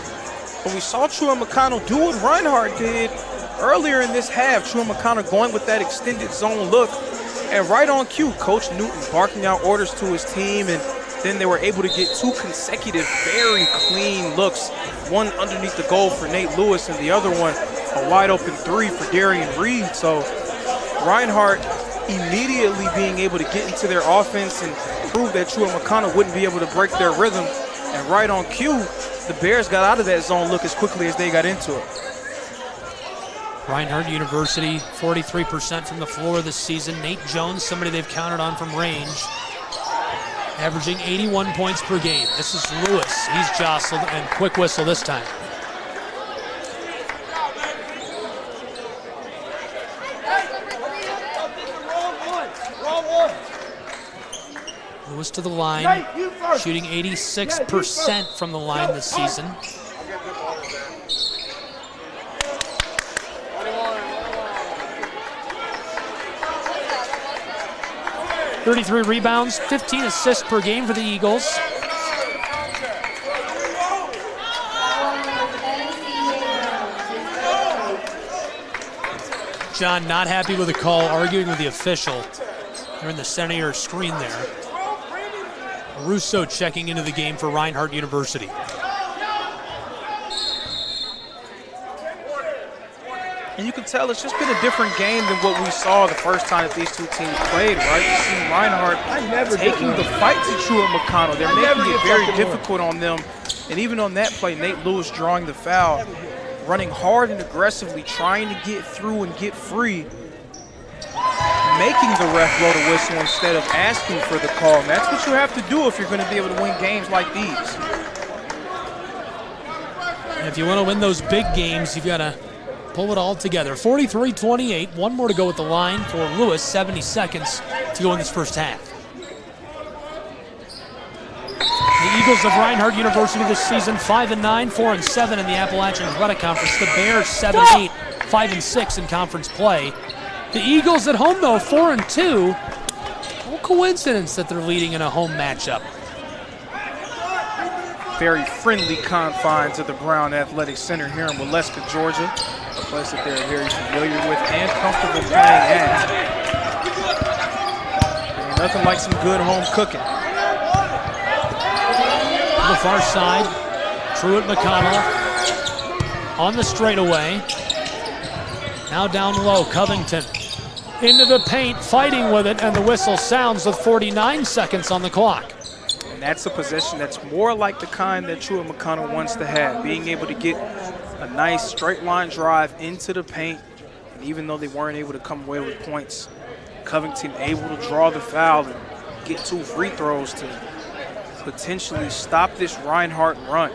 But we saw Truett McConnell do what Reinhardt did earlier in this half. Truett McConnell going with that extended zone look. And right on cue, Coach Newton barking out orders to his team, and then they were able to get 2 consecutive very clean looks. One underneath the goal for Nate Lewis, and the other one a wide open 3 for Darian Reed. So Reinhardt immediately being able to get into their offense and prove that Truett McConnell wouldn't be able to break their rhythm. And right on cue, the Bears got out of that zone look as quickly as they got into it. Reinhardt University, 43% from the floor this season. Nate Jones, somebody they've counted on from range, averaging 81 points per game. This is Lewis. He's jostled, and quick whistle this time. Lewis to the line, shooting 86% from the line this season. .33 rebounds, 15 assists per game for the Eagles. John not happy with the call, arguing with the official. They're in the center of your screen there. Russo checking into the game for Reinhardt University. And you can tell it's just been a different game than what we saw the first time that these two teams played, right? You see Reinhardt taking the fight to Truett McConnell. They're making it very difficult on them. And even on that play, Nate Lewis drawing the foul, running hard and aggressively, trying to get through and get free, making the ref blow the whistle instead of asking for the call. And that's what you have to do if you're going to be able to win games like these. And if you want to win those big games, you've got to pull it all together. 43-28, one more to go at the line for Lewis, 70 seconds to go in this first half. The Eagles of Reinhardt University this season, 5-9, 4-7 in the Appalachian Athletic Conference. The Bears, 7-8, 5-6 in conference play. The Eagles at home, though, 4-2. No coincidence that they're leading in a home matchup. Very friendly confines of the Brown Athletic Center here in Waleska, Georgia. A place that they're very familiar with and comfortable playing at. Ain't nothing like some good home cooking. To the far side, Truett McConnell on the straightaway. Now down low, Covington into the paint, fighting with it, and the whistle sounds with 49 seconds on the clock. And that's a possession that's more like the kind that Truett McConnell wants to have, being able to get a nice straight line drive into the paint. And even though they weren't able to come away with points, Covington able to draw the foul and get 2 free throws to potentially stop this Reinhardt run.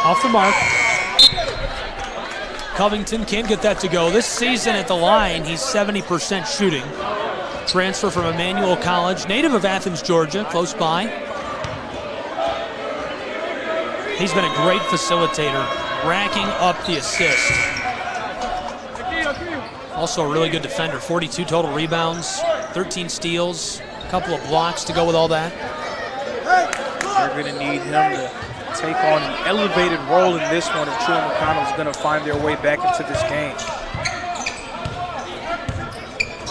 Off the mark. Covington can't get that to go. This season at the line, he's 70% shooting. Transfer from Emmanuel College, native of Athens, Georgia, close by. He's been a great facilitator, racking up the assist. Also a really good defender, 42 total rebounds, 13 steals, a couple of blocks to go with all that. They're going to need him to take on an elevated role in this one if Truett McConnell is going to find their way back into this game.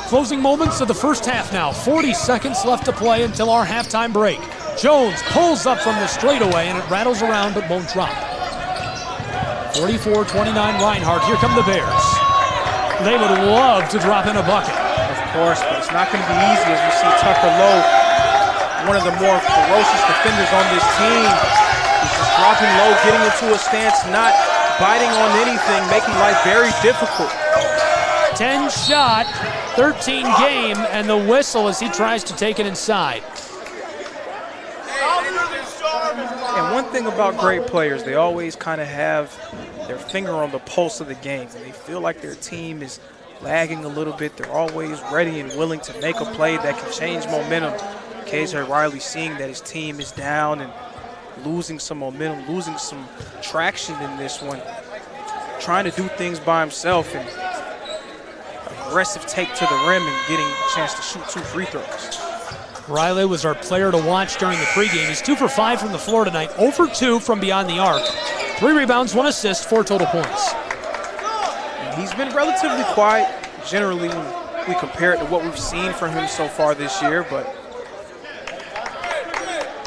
Closing moments of the first half now. 40 seconds left to play until our halftime break. Jones pulls up from the straightaway and it rattles around but won't drop. 44-29 Reinhardt. Here come the Bears. They would love to drop in a bucket. Of course, but it's not going to be easy as we see Tucker Lowe, one of the more ferocious defenders on this team. He's just dropping low, getting into a stance, not biting on anything, making life very difficult. 10 shot, 13 game, and the whistle as he tries to take it inside. And one thing about great players, they always kind of have their finger on the pulse of the game. When they feel like their team is lagging a little bit, they're always ready and willing to make a play that can change momentum. KJ Riley seeing that his team is down and losing some momentum, losing some traction in this one, trying to do things by himself and aggressive take to the rim and getting a chance to shoot 2 free throws. Riley was our player to watch during the pregame. He's 2 for 5 from the floor tonight, 0 for 2 from beyond the arc. 3 rebounds, 1 assist, 4 total points. And he's been relatively quiet generally when we compare it to what we've seen from him so far this year, but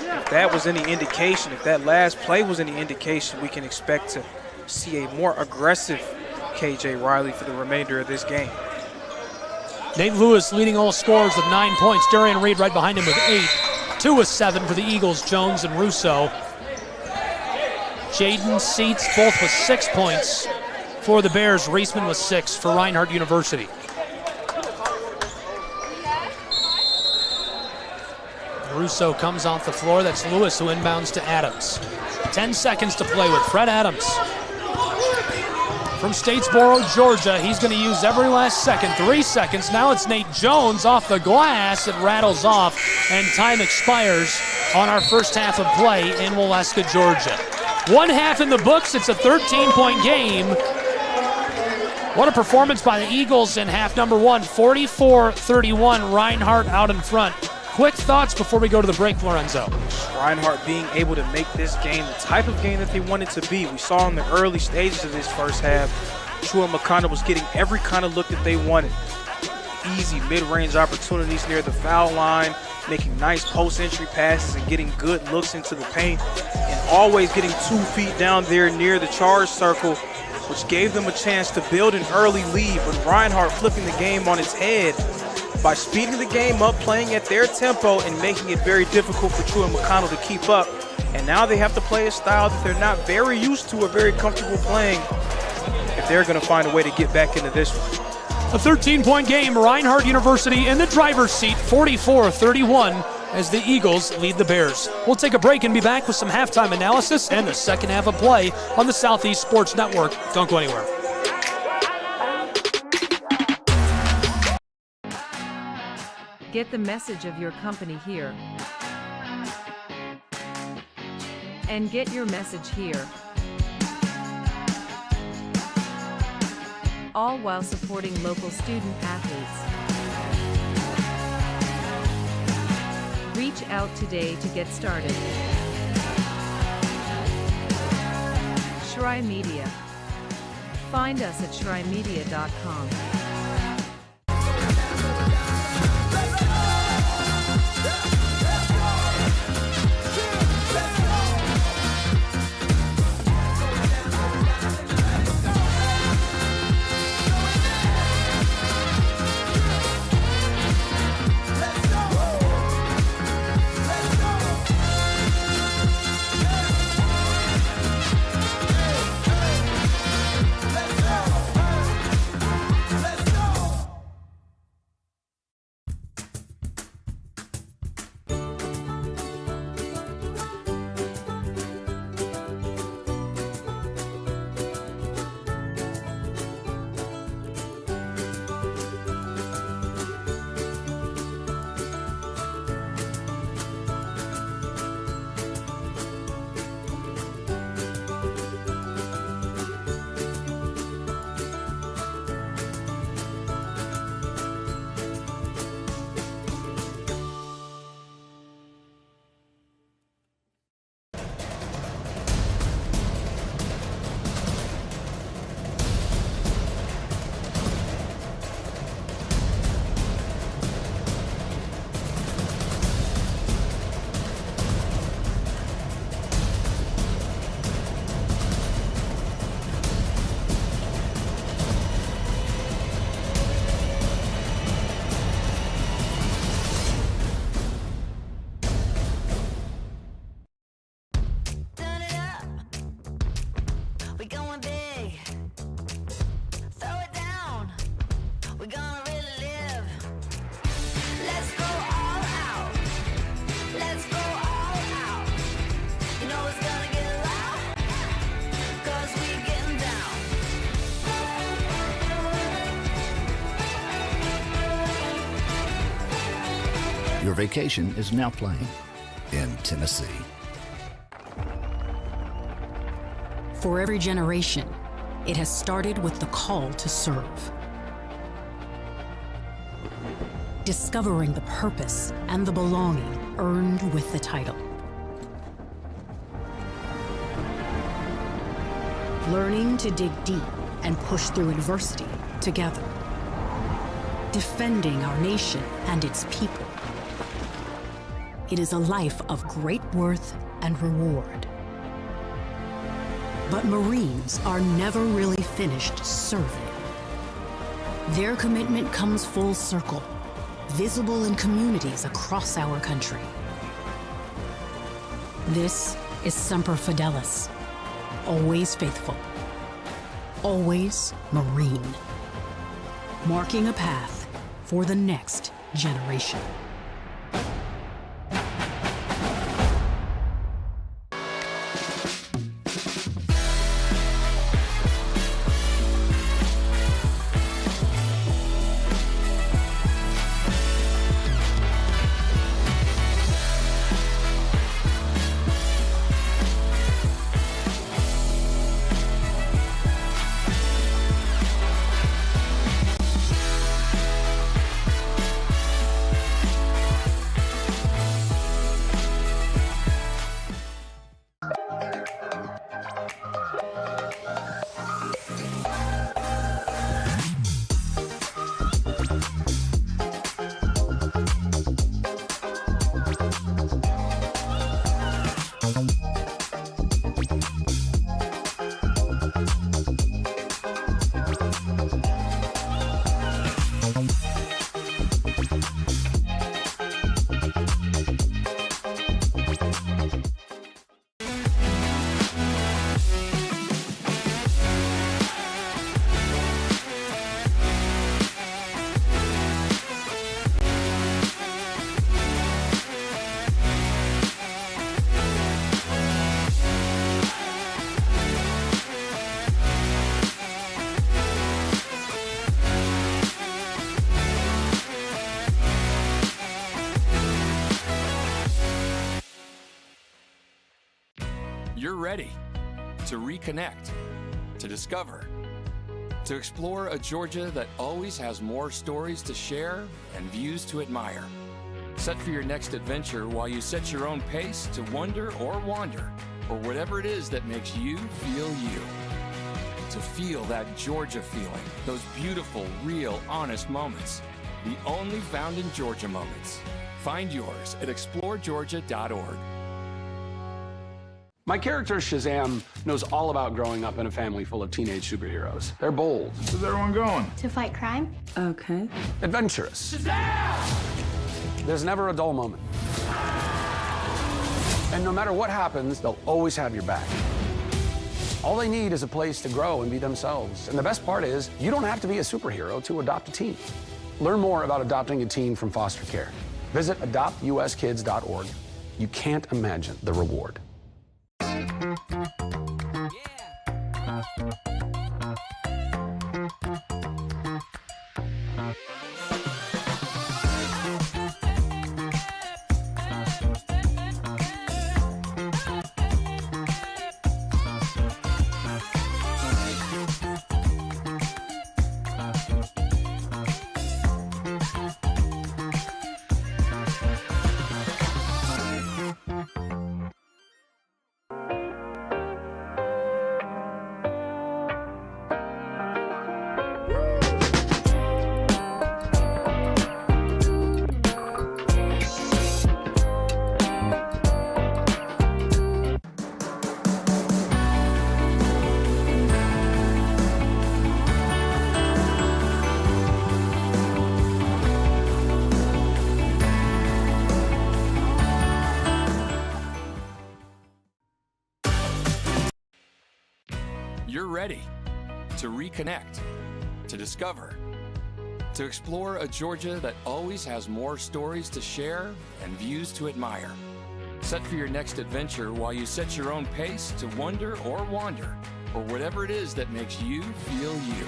if that was any indication, if that last play was any indication, we can expect to see a more aggressive KJ Riley for the remainder of this game. Nate Lewis leading all scorers with 9 points. Darian Reed right behind him with 8. 2 with 7 for the Eagles, Jones and Russo. Jaden Seats both with 6 points for the Bears. Reisman with 6 for Reinhardt University. Russo comes off the floor. That's Lewis who inbounds to Adams. 10 seconds to play with Fred Adams. from Statesboro, Georgia. He's going to use every last second, 3 seconds. Now it's Nate Jones off the glass. It rattles off, and time expires on our first half of play in Waleska, Georgia. 1 half in the books. It's a 13-point game. What a performance by the Eagles in half number one. 44-31, Reinhardt out in front. Quick thoughts before we go to the break, Lorenzo. Reinhardt being able to make this game the type of game that they wanted to be. We saw in the early stages of this first half, Truett McConnell was getting every kind of look that they wanted. Easy mid-range opportunities near the foul line, making nice post-entry passes and getting good looks into the paint, and always getting 2 feet down there near the charge circle, which gave them a chance to build an early lead. But Reinhardt flipping the game on its head by speeding the game up, playing at their tempo, and making it very difficult for Truett McConnell to keep up. And now they have to play a style that they're not very used to or very comfortable playing if they're going to find a way to get back into this one. A 13-point game, Reinhardt University in the driver's seat, 44-31, as the Eagles lead the Bears. We'll take a break and be back with some halftime analysis and the second half of play on the Southeast Sports Network. Don't go anywhere. Get the message of your company here. And get your message here. All while supporting local student athletes. Reach out today to get started. Shry Media. Find us at shrymedia.com. Your vacation is now playing in Tennessee. For every generation, it has started with the call to serve. Discovering the purpose and the belonging earned with the title. Learning to dig deep and push through adversity together. Defending our nation and its people. It is a life of great worth and reward. But Marines are never really finished serving. Their commitment comes full circle, visible in communities across our country. This is Semper Fidelis, always faithful, always Marine, marking a path for the next generation. You're ready to reconnect, to discover, to explore a Georgia that always has more stories to share and views to admire. Set for your next adventure while you set your own pace to wonder or wander, or whatever it is that makes you feel you. To feel that Georgia feeling, those beautiful, real, honest moments. The only found in Georgia moments. Find yours at exploregeorgia.org. My character, Shazam, knows all about growing up in a family full of teenage superheroes. They're bold. Where's everyone going? To fight crime? Okay. Adventurous. Shazam! There's never a dull moment. And no matter what happens, they'll always have your back. All they need is a place to grow and be themselves. And the best part is, you don't have to be a superhero to adopt a teen. Learn more about adopting a teen from foster care. Visit adoptuskids.org. You can't imagine the reward. You're ready to reconnect, to discover, to explore a Georgia that always has more stories to share and views to admire. Set for your next adventure while you set your own pace to wonder or wander, or whatever it is that makes you feel you.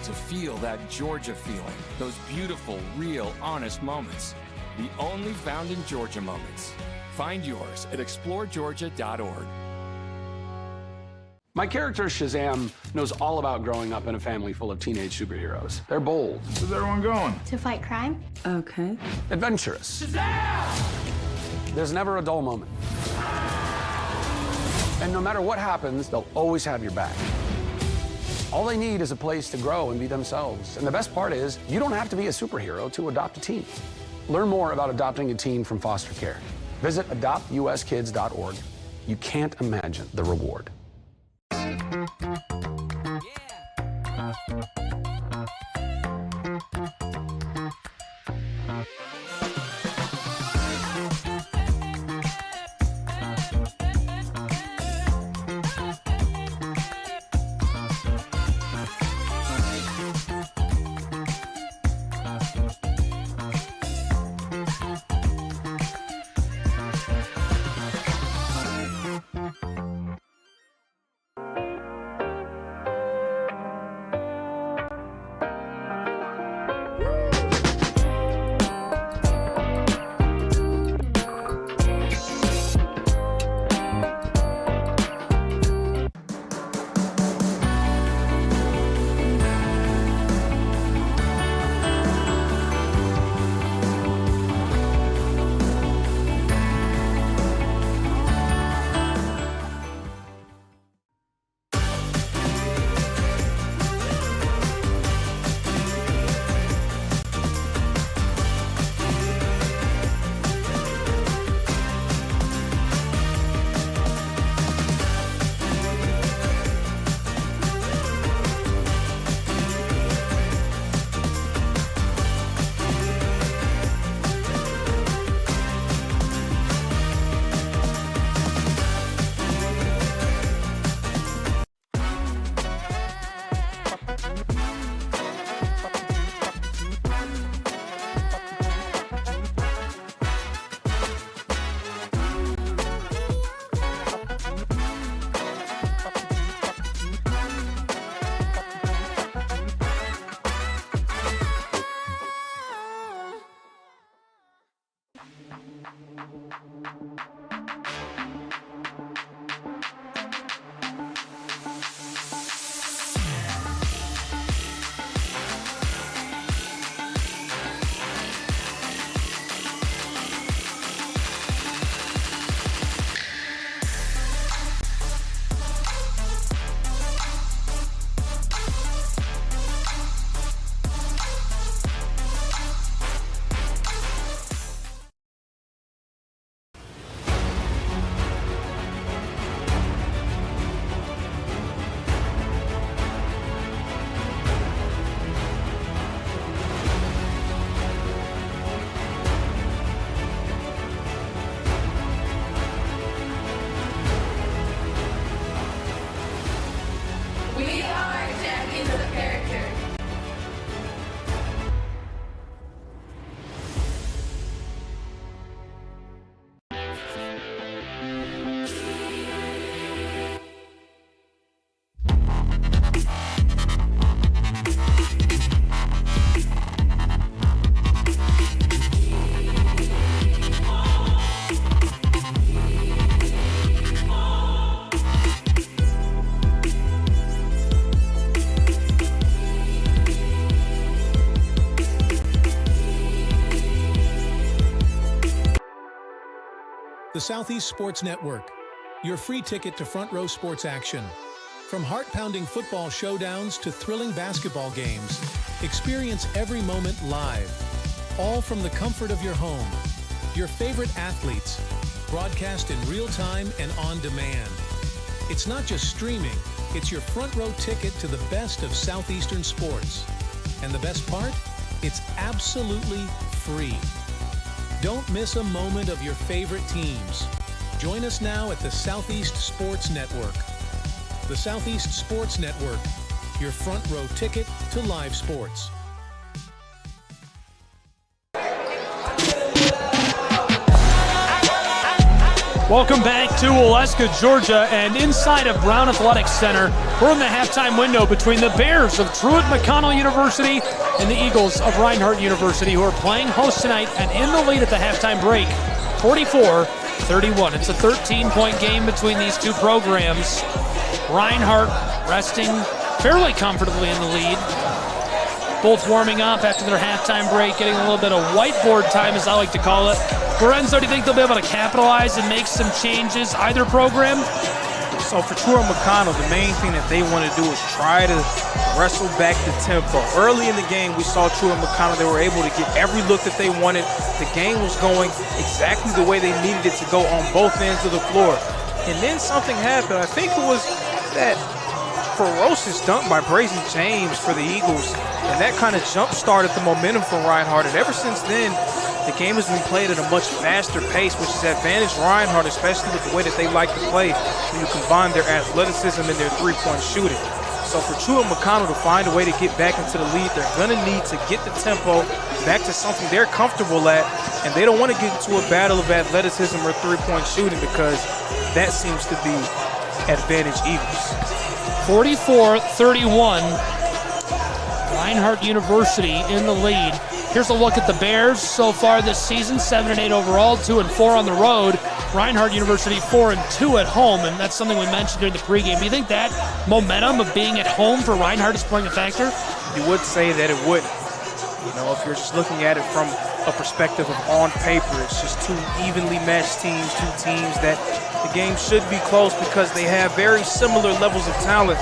To feel that Georgia feeling, those beautiful, real, honest moments. The only found in Georgia moments. Find yours at exploregeorgia.org. My character, Shazam, knows all about growing up in a family full of teenage superheroes. They're bold. Where's everyone going? To fight crime? Okay. Adventurous. Shazam! There's never a dull moment. And no matter what happens, they'll always have your back. All they need is a place to grow and be themselves. And the best part is, you don't have to be a superhero to adopt a teen. Learn more about adopting a teen from foster care. Visit adoptuskids.org. You can't imagine the reward. Southeast Sports Network, your free ticket to front row sports action. From heart-pounding football showdowns to thrilling basketball games, experience every moment live, all from the comfort of your home. Your favorite athletes, broadcast in real time and on demand. It's not just streaming, it's your front row ticket to the best of Southeastern sports. And the best part? It's absolutely free. Don't miss a moment of your favorite teams. Join us now at the Southeast Sports Network. The Southeast Sports Network, your front row ticket to live sports. Welcome back to Waleska, Georgia, and inside of Brown Athletic Center, we're in the halftime window between the Bears of Truett McConnell University and the Eagles of Reinhardt University, who are playing host tonight and in the lead at the halftime break, 44-31. It's a 13-point game between these two programs. Reinhardt resting fairly comfortably in the lead. Both warming up after their halftime break, getting a little bit of whiteboard time, as I like to call it. Lorenzo, do you think they'll be able to capitalize and make some changes, either program? So for Truett McConnell, the main thing that they want to do is try to wrestle back the tempo. Early in the game, we saw Truett McConnell, they were able to get every look that they wanted. The game was going exactly the way they needed it to go on both ends of the floor. And then something happened. I think it was that ferocious dunk by Brazen James for the Eagles. And that kind of jump-started the momentum for Reinhardt. And ever since then, the game has been played at a much faster pace, which has advantaged Reinhardt, especially with the way that they like to play when you combine their athleticism and their three-point shooting. So for Truett McConnell to find a way to get back into the lead, they're going to need to get the tempo back to something they're comfortable at, and they don't want to get into a battle of athleticism or three-point shooting because that seems to be advantage Eagles. 44-31, Reinhardt University in the lead. Here's a look at the Bears so far this season, 7-8 overall, 2-4 on the road. Reinhardt University 4-2 at home, and that's something we mentioned during the pregame. Do you think that momentum of being at home for Reinhardt is playing a factor? You would say that it would. You know, if you're just looking at it from a perspective of on paper, it's just two evenly matched teams, two teams that the game should be close because they have very similar levels of talent.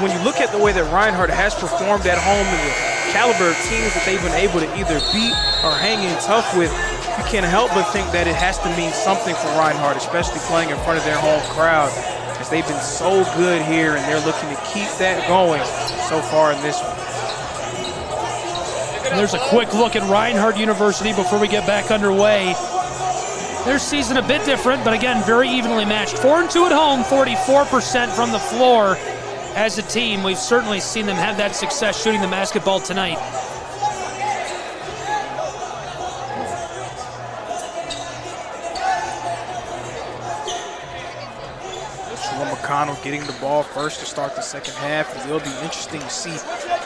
When you look at the way that Reinhardt has performed at home and the caliber of teams that they've been able to either beat or hang in tough with, you can't help but think that it has to mean something for Reinhardt, especially playing in front of their home crowd, as they've been so good here and they're looking to keep that going so far in this one. And there's a quick look at Reinhardt University before we get back underway. Their season a bit different, but again, very evenly matched. 4-2 at home, 44% from the floor. As a team, we've certainly seen them have that success shooting the basketball tonight. McConnell getting the ball first to start the second half, and it'll be interesting to see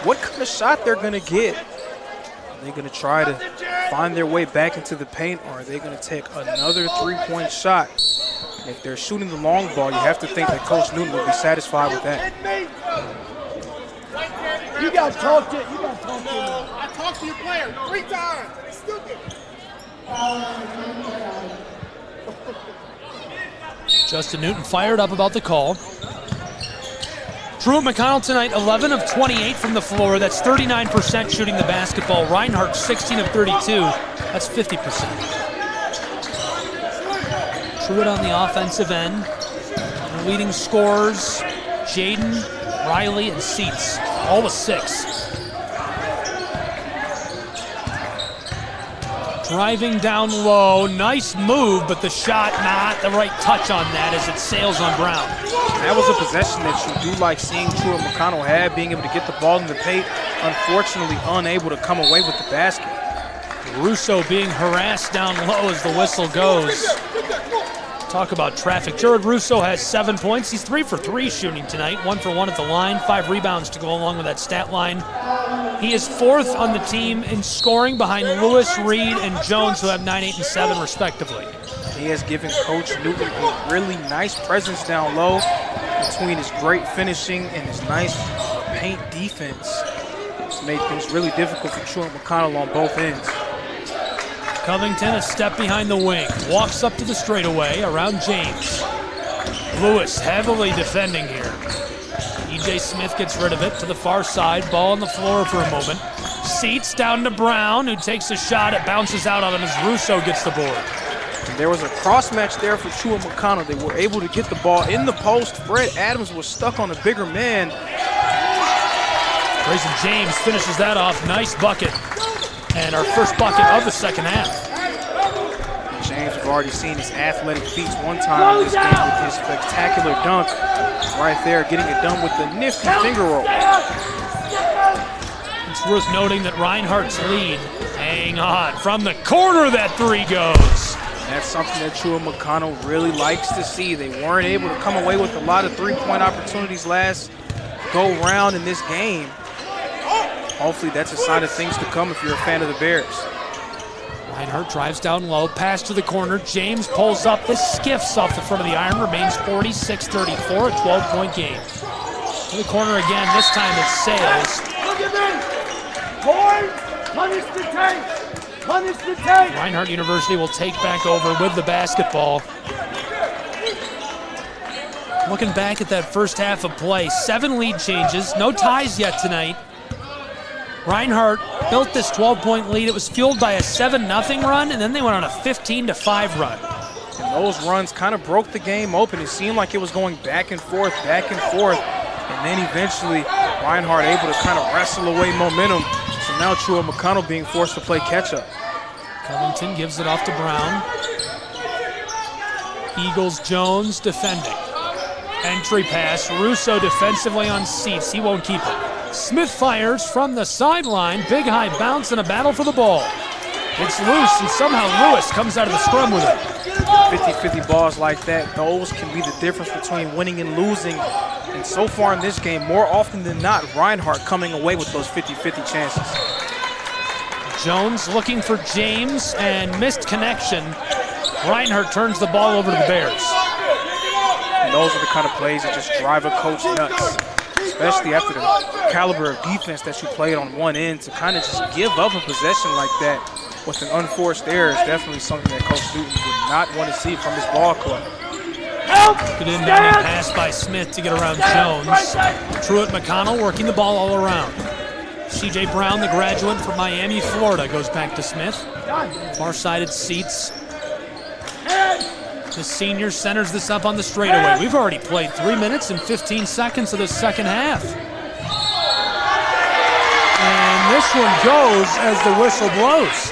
what kind of shot they're going to get. Are they going to try to find their way back into the paint, or are they going to take another three-point shot? If they're shooting the long ball, you have to think that Coach Newton will be satisfied with that. You got to talk to him. I talked to your player 3 times. He's stupid. Justin Newton fired up about the call. Truett McConnell tonight, 11 of 28 from the floor. That's 39% shooting the basketball. Reinhardt, 16 of 32. That's 50%. Truett on the offensive end. Leading scorers, Jaden, Riley, and Seats, all with 6. Driving down low, nice move, but the shot not the right touch on that as it sails on Brown. That was a possession that you do like seeing Truett McConnell have, being able to get the ball in the paint, unfortunately unable to come away with the basket. Russo being harassed down low as the whistle goes. Talk about traffic. Jared Russo has 7 points. He's 3 for 3 shooting tonight. 1 for 1 at the line. 5 rebounds to go along with that stat line. He is 4th on the team in scoring behind Lewis, Reed, and Jones, who have 9, 8, and 7 respectively. He has given Coach Newton a really nice presence down low between his great finishing and his nice paint defense. It's made things really difficult for Truett McConnell on both ends. Covington a step behind the wing. Walks up to the straightaway around James. Lewis heavily defending here. E.J. Smith gets rid of it to the far side. Ball on the floor for a moment. Seats down to Brown, who takes a shot. It bounces out on him as Russo gets the board. And there was a cross match there for Truett McConnell. They were able to get the ball in the post. Fred Adams was stuck on a bigger man. Grayson James finishes that off. Nice bucket. And our first bucket of the second half. James, we've already seen his athletic feats one time in this game with his spectacular dunk. Right there, getting it done with the nifty finger roll. It's worth noting that Reinhardt's lead, hang on, from the corner that three goes. That's something that Truett McConnell really likes to see. They weren't able to come away with a lot of three-point opportunities last go round in this game. Hopefully that's a sign of things to come if you're a fan of the Bears. Reinhardt drives down low, pass to the corner. James pulls up. This skiffs off the front of the iron. Remains 46-34, a 12-point game. To the corner again. This time it's Sales. Look at me! Boy, punish the tank! Punish the tank! Reinhardt University will take back over with the basketball. Looking back at that first half of play, 7 lead changes. No ties yet tonight. Reinhardt built this 12-point lead. It was fueled by a 7-0 run, and then they went on a 15-5 run. And those runs kind of broke the game open. It seemed like it was going back and forth, and then eventually Reinhardt able to kind of wrestle away momentum. So now Truett McConnell being forced to play catch-up. Covington gives it off to Brown. Eagles Jones defending. Entry pass. Russo defensively on Seats. He won't keep it. Smith fires from the sideline. Big high bounce and a battle for the ball. It's loose, and somehow Lewis comes out of the scrum with it. 50-50 balls like that, those can be the difference between winning and losing. And so far in this game, more often than not, Reinhardt coming away with those 50-50 chances. Jones looking for James and missed connection. Reinhardt turns the ball over to the Bears. And those are the kind of plays that just drive a coach nuts, especially after the caliber of defense that you played on one end. To kind of just give up a possession like that with an unforced error is definitely something that Coach Newton would not want to see from his ball club. Good inbounding pass by Smith to get around Jones. Truett McConnell working the ball all around. C.J. Brown, the graduate from Miami, Florida, goes back to Smith. Far-sided Seats. The senior centers this up on the straightaway. We've already played 3 minutes and 15 seconds of the second half. And this one goes as the whistle blows.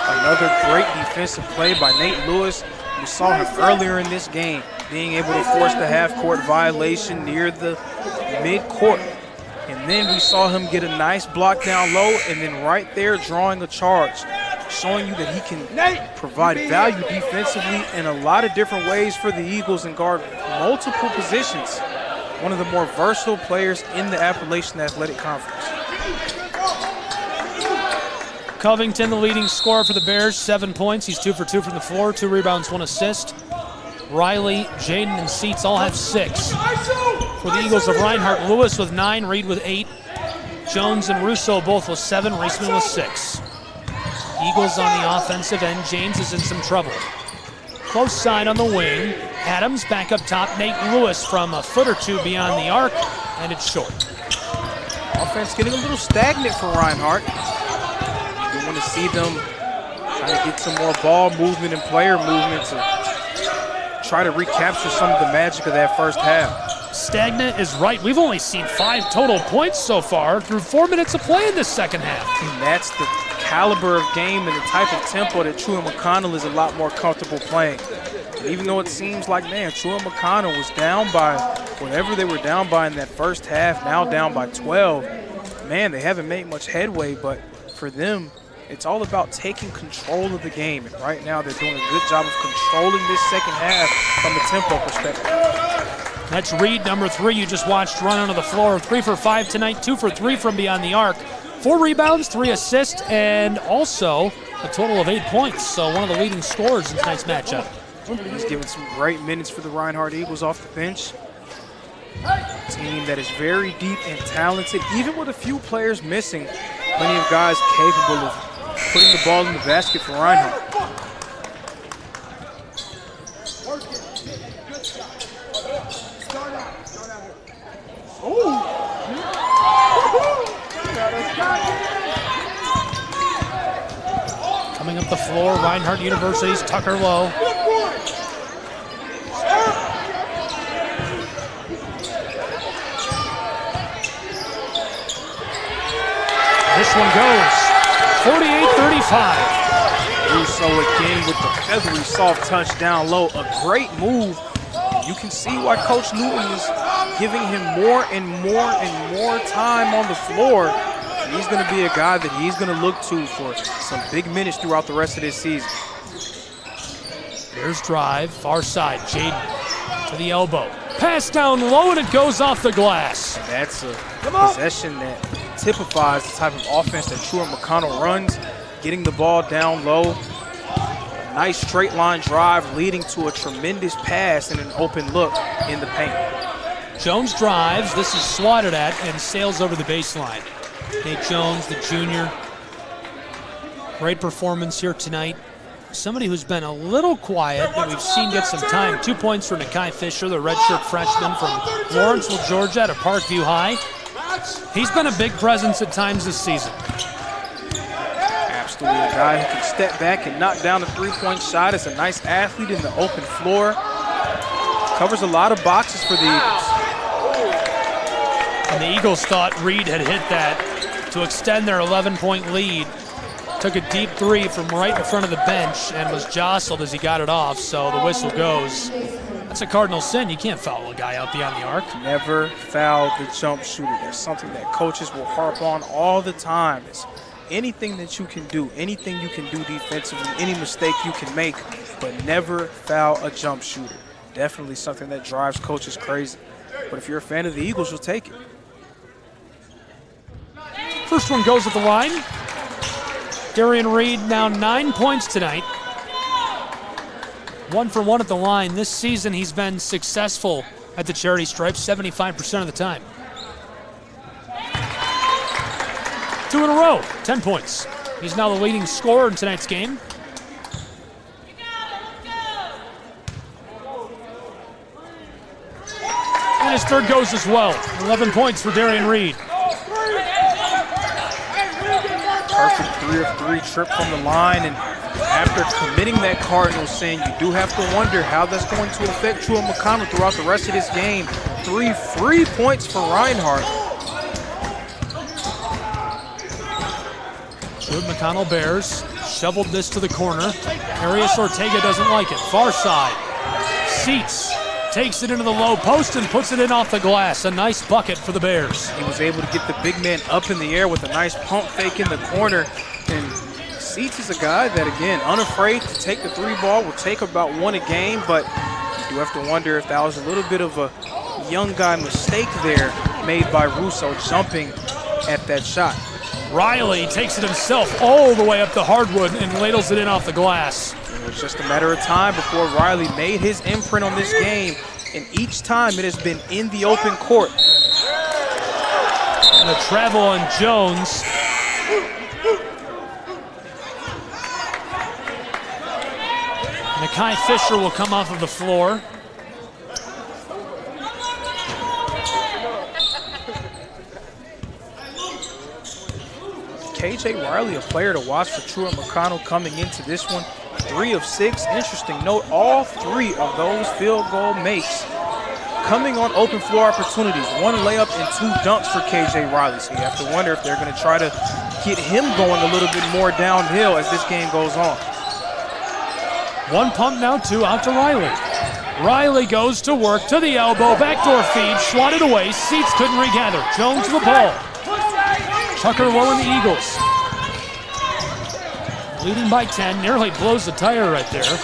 Another great defensive play by Nate Lewis. We saw him earlier in this game being able to force the half-court violation near the mid-court. And then we saw him get a nice block down low and then right there drawing a charge, showing you that he can provide value defensively in a lot of different ways for the Eagles and guard multiple positions. One of the more versatile players in the Appalachian Athletic Conference. Covington, the leading scorer for the Bears, 7 points. He's 2 for 2 from the floor, 2 rebounds, 1 assist. Riley, Jaden, and Seats all have 6. For the Eagles of Reinhardt, Lewis with 9, Reed with 8. Jones and Russo both with 7, Reisman with 6. Eagles on the offensive end. James is in some trouble. Close side on the wing. Adams back up top. Nate Lewis from a foot or two beyond the arc, and it's short. Offense getting a little stagnant for Reinhardt. We want to see them try to get some more ball movement and player movement to try to recapture some of the magic of that first half. Stagnant is right. We've only seen 5 total points so far through 4 minutes of play in this second half. And that's the caliber of game and the type of tempo that Truett McConnell is a lot more comfortable playing. And even though it seems like, man, Truett McConnell was down by whatever they were down by in that first half, now down by 12. Man, they haven't made much headway, but for them, it's all about taking control of the game. And right now, they're doing a good job of controlling this second half from a tempo perspective. That's Reed, number 3. You just watched run onto the floor. 3 for 5 tonight, 2 for 3 from beyond the arc. 4 rebounds, 3 assists, and also a total of 8 points. So one of the leading scorers in tonight's matchup. He's given some great minutes for the Reinhardt Eagles off the bench. A team that is very deep and talented, even with a few players missing. Plenty of guys capable of putting the ball in the basket for Reinhardt. Coming up the floor, Reinhardt University's Tucker Lowe. This one goes 48-35. Russo again with the feathery soft touch down low. A great move. You can see why Coach Newton is giving him more and more and more time on the floor. He's going to be a guy that he's going to look to for some big minutes throughout the rest of this season. Bears drive, far side, Jaden to the elbow. Pass down low and it goes off the glass. That's a possession that typifies the type of offense that Truett McConnell runs, getting the ball down low. A nice straight line drive leading to a tremendous pass and an open look in the paint. Jones drives, this is swatted at and sails over the baseline. Nate Jones, the junior. Great performance here tonight. Somebody who's been a little quiet that we've seen get some time. 2 points for Nakai Fisher, the redshirt freshman from Lawrenceville, Georgia, at Parkview High. He's been a big presence at times this season. Absolutely a guy who can step back and knock down the three-point shot. Is a nice athlete in the open floor. Covers a lot of boxes for the Eagles. And the Eagles thought Reed had hit that to extend their 11-point lead. Took a deep three from right in front of the bench and was jostled as he got it off, so the whistle goes. That's a cardinal sin. You can't foul a guy out beyond the arc. Never foul the jump shooter. There's something that coaches will harp on all the time. It's anything that you can do, anything you can do defensively, any mistake you can make, but never foul a jump shooter. Definitely something that drives coaches crazy. But if you're a fan of the Eagles, you'll take it. First one goes at the line. Darian Reed now 9 points tonight. 1 for 1 at the line. This season he's been successful at the charity stripe 75% of the time. 2 in a row, 10 points. He's now the leading scorer in tonight's game. And his third goes as well. 11 points for Darian Reed. Perfect 3-of-3 trip from the line, and after committing that Cardinals sin, you do have to wonder how that's going to affect Truett McConnell throughout the rest of this game. 3 free points for Reinhardt. Truett McConnell Bears shoveled this to the corner. Arias Ortega doesn't like it. Far side. Seats takes it into the low post and puts it in off the glass. A nice bucket for the Bears. He was able to get the big man up in the air with a nice pump fake in the corner. And Seats is a guy that, again, unafraid to take the three ball, will take about 1 a game, but you do have to wonder if that was a little bit of a young guy mistake there made by Russo jumping at that shot. Riley takes it himself all the way up the hardwood and ladles it in off the glass. It was just a matter of time before Riley made his imprint on this game, and each time it has been in the open court. And the travel on Jones. Nakai Fisher will come off of the floor. KJ Riley, a player to watch for Truett McConnell coming into this one. 3 of 6. Interesting note, all 3 of those field goal makes coming on open floor opportunities. 1 layup and 2 dunks for KJ Riley. So you have to wonder if they're going to try to get him going a little bit more downhill as this game goes on. 1 pump now, 2 out to Riley. Riley goes to work to the elbow, backdoor feed, swatted away. Seats couldn't regather. Jones to the ball. Tucker Lowe and the Eagles. Leading by 10, nearly blows the tire right there.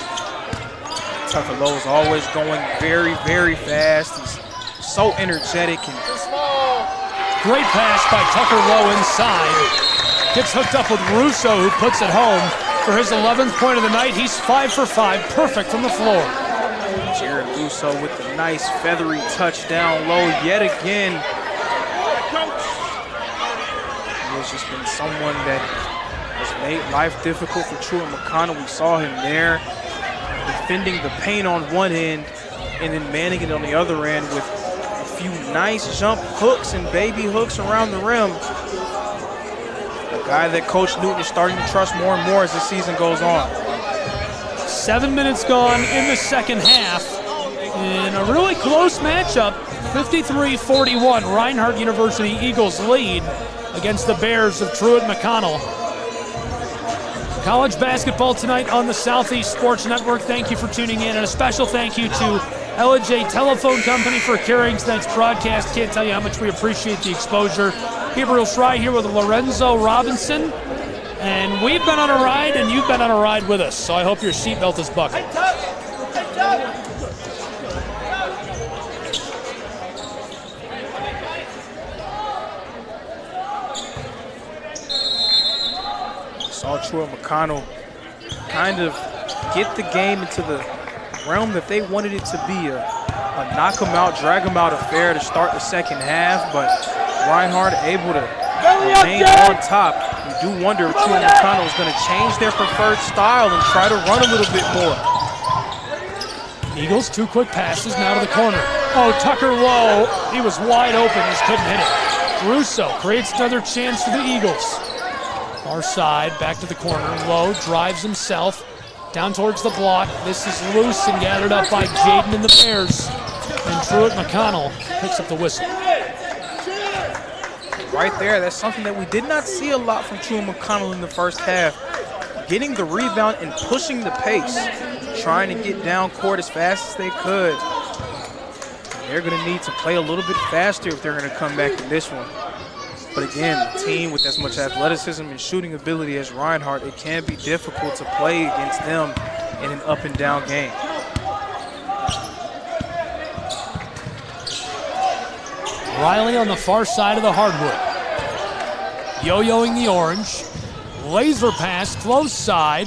Tucker Lowe is always going very, very fast. He's so energetic. And great pass by Tucker Lowe inside. Gets hooked up with Russo, who puts it home for his 11th point of the night. He's 5 for 5, perfect from the floor. Jared Russo with the nice feathery touch down low yet again. It's just been someone that It's made life difficult for Truett McConnell. We saw him there defending the paint on one end and then manning it on the other end with a few nice jump hooks and baby hooks around the rim. A guy that Coach Newton is starting to trust more and more as the season goes on. 7 minutes gone in the second half in a really close matchup. 53-41, Reinhardt University Eagles lead against the Bears of Truett McConnell. College basketball tonight on the Southeast Sports Network. Thank you for tuning in, and a special thank you to LJ Telephone Company for carrying tonight's broadcast. Can't tell you how much we appreciate the exposure. Gabriel Fry here with Lorenzo Robinson, and we've been on a ride, and you've been on a ride with us, so I hope your seatbelt is buckled. Saw Truett McConnell kind of get the game into the realm that they wanted it to be, a knock them out, drag them out affair to start the second half, but Reinhardt able to remain on top. You do wonder if Truett McConnell is going to change their preferred style and try to run a little bit more. Eagles, 2 quick passes now to the corner. Oh, Tucker Lowe, he was wide open, just couldn't hit it. Russo creates another chance for the Eagles. Far side, back to the corner. Lowe drives himself down towards the block. This is loose and gathered up by Jaden and the Bears. And Truett McConnell picks up the whistle. Right there, that's something that we did not see a lot from Truett McConnell in the first half. Getting the rebound and pushing the pace. Trying to get down court as fast as they could. They're going to need to play a little bit faster if they're going to come back in this one. But again, a team with as much athleticism and shooting ability as Reinhardt, it can be difficult to play against them in an up and down game. Riley on the far side of the hardwood. Yo-yoing the orange. Laser pass, close side.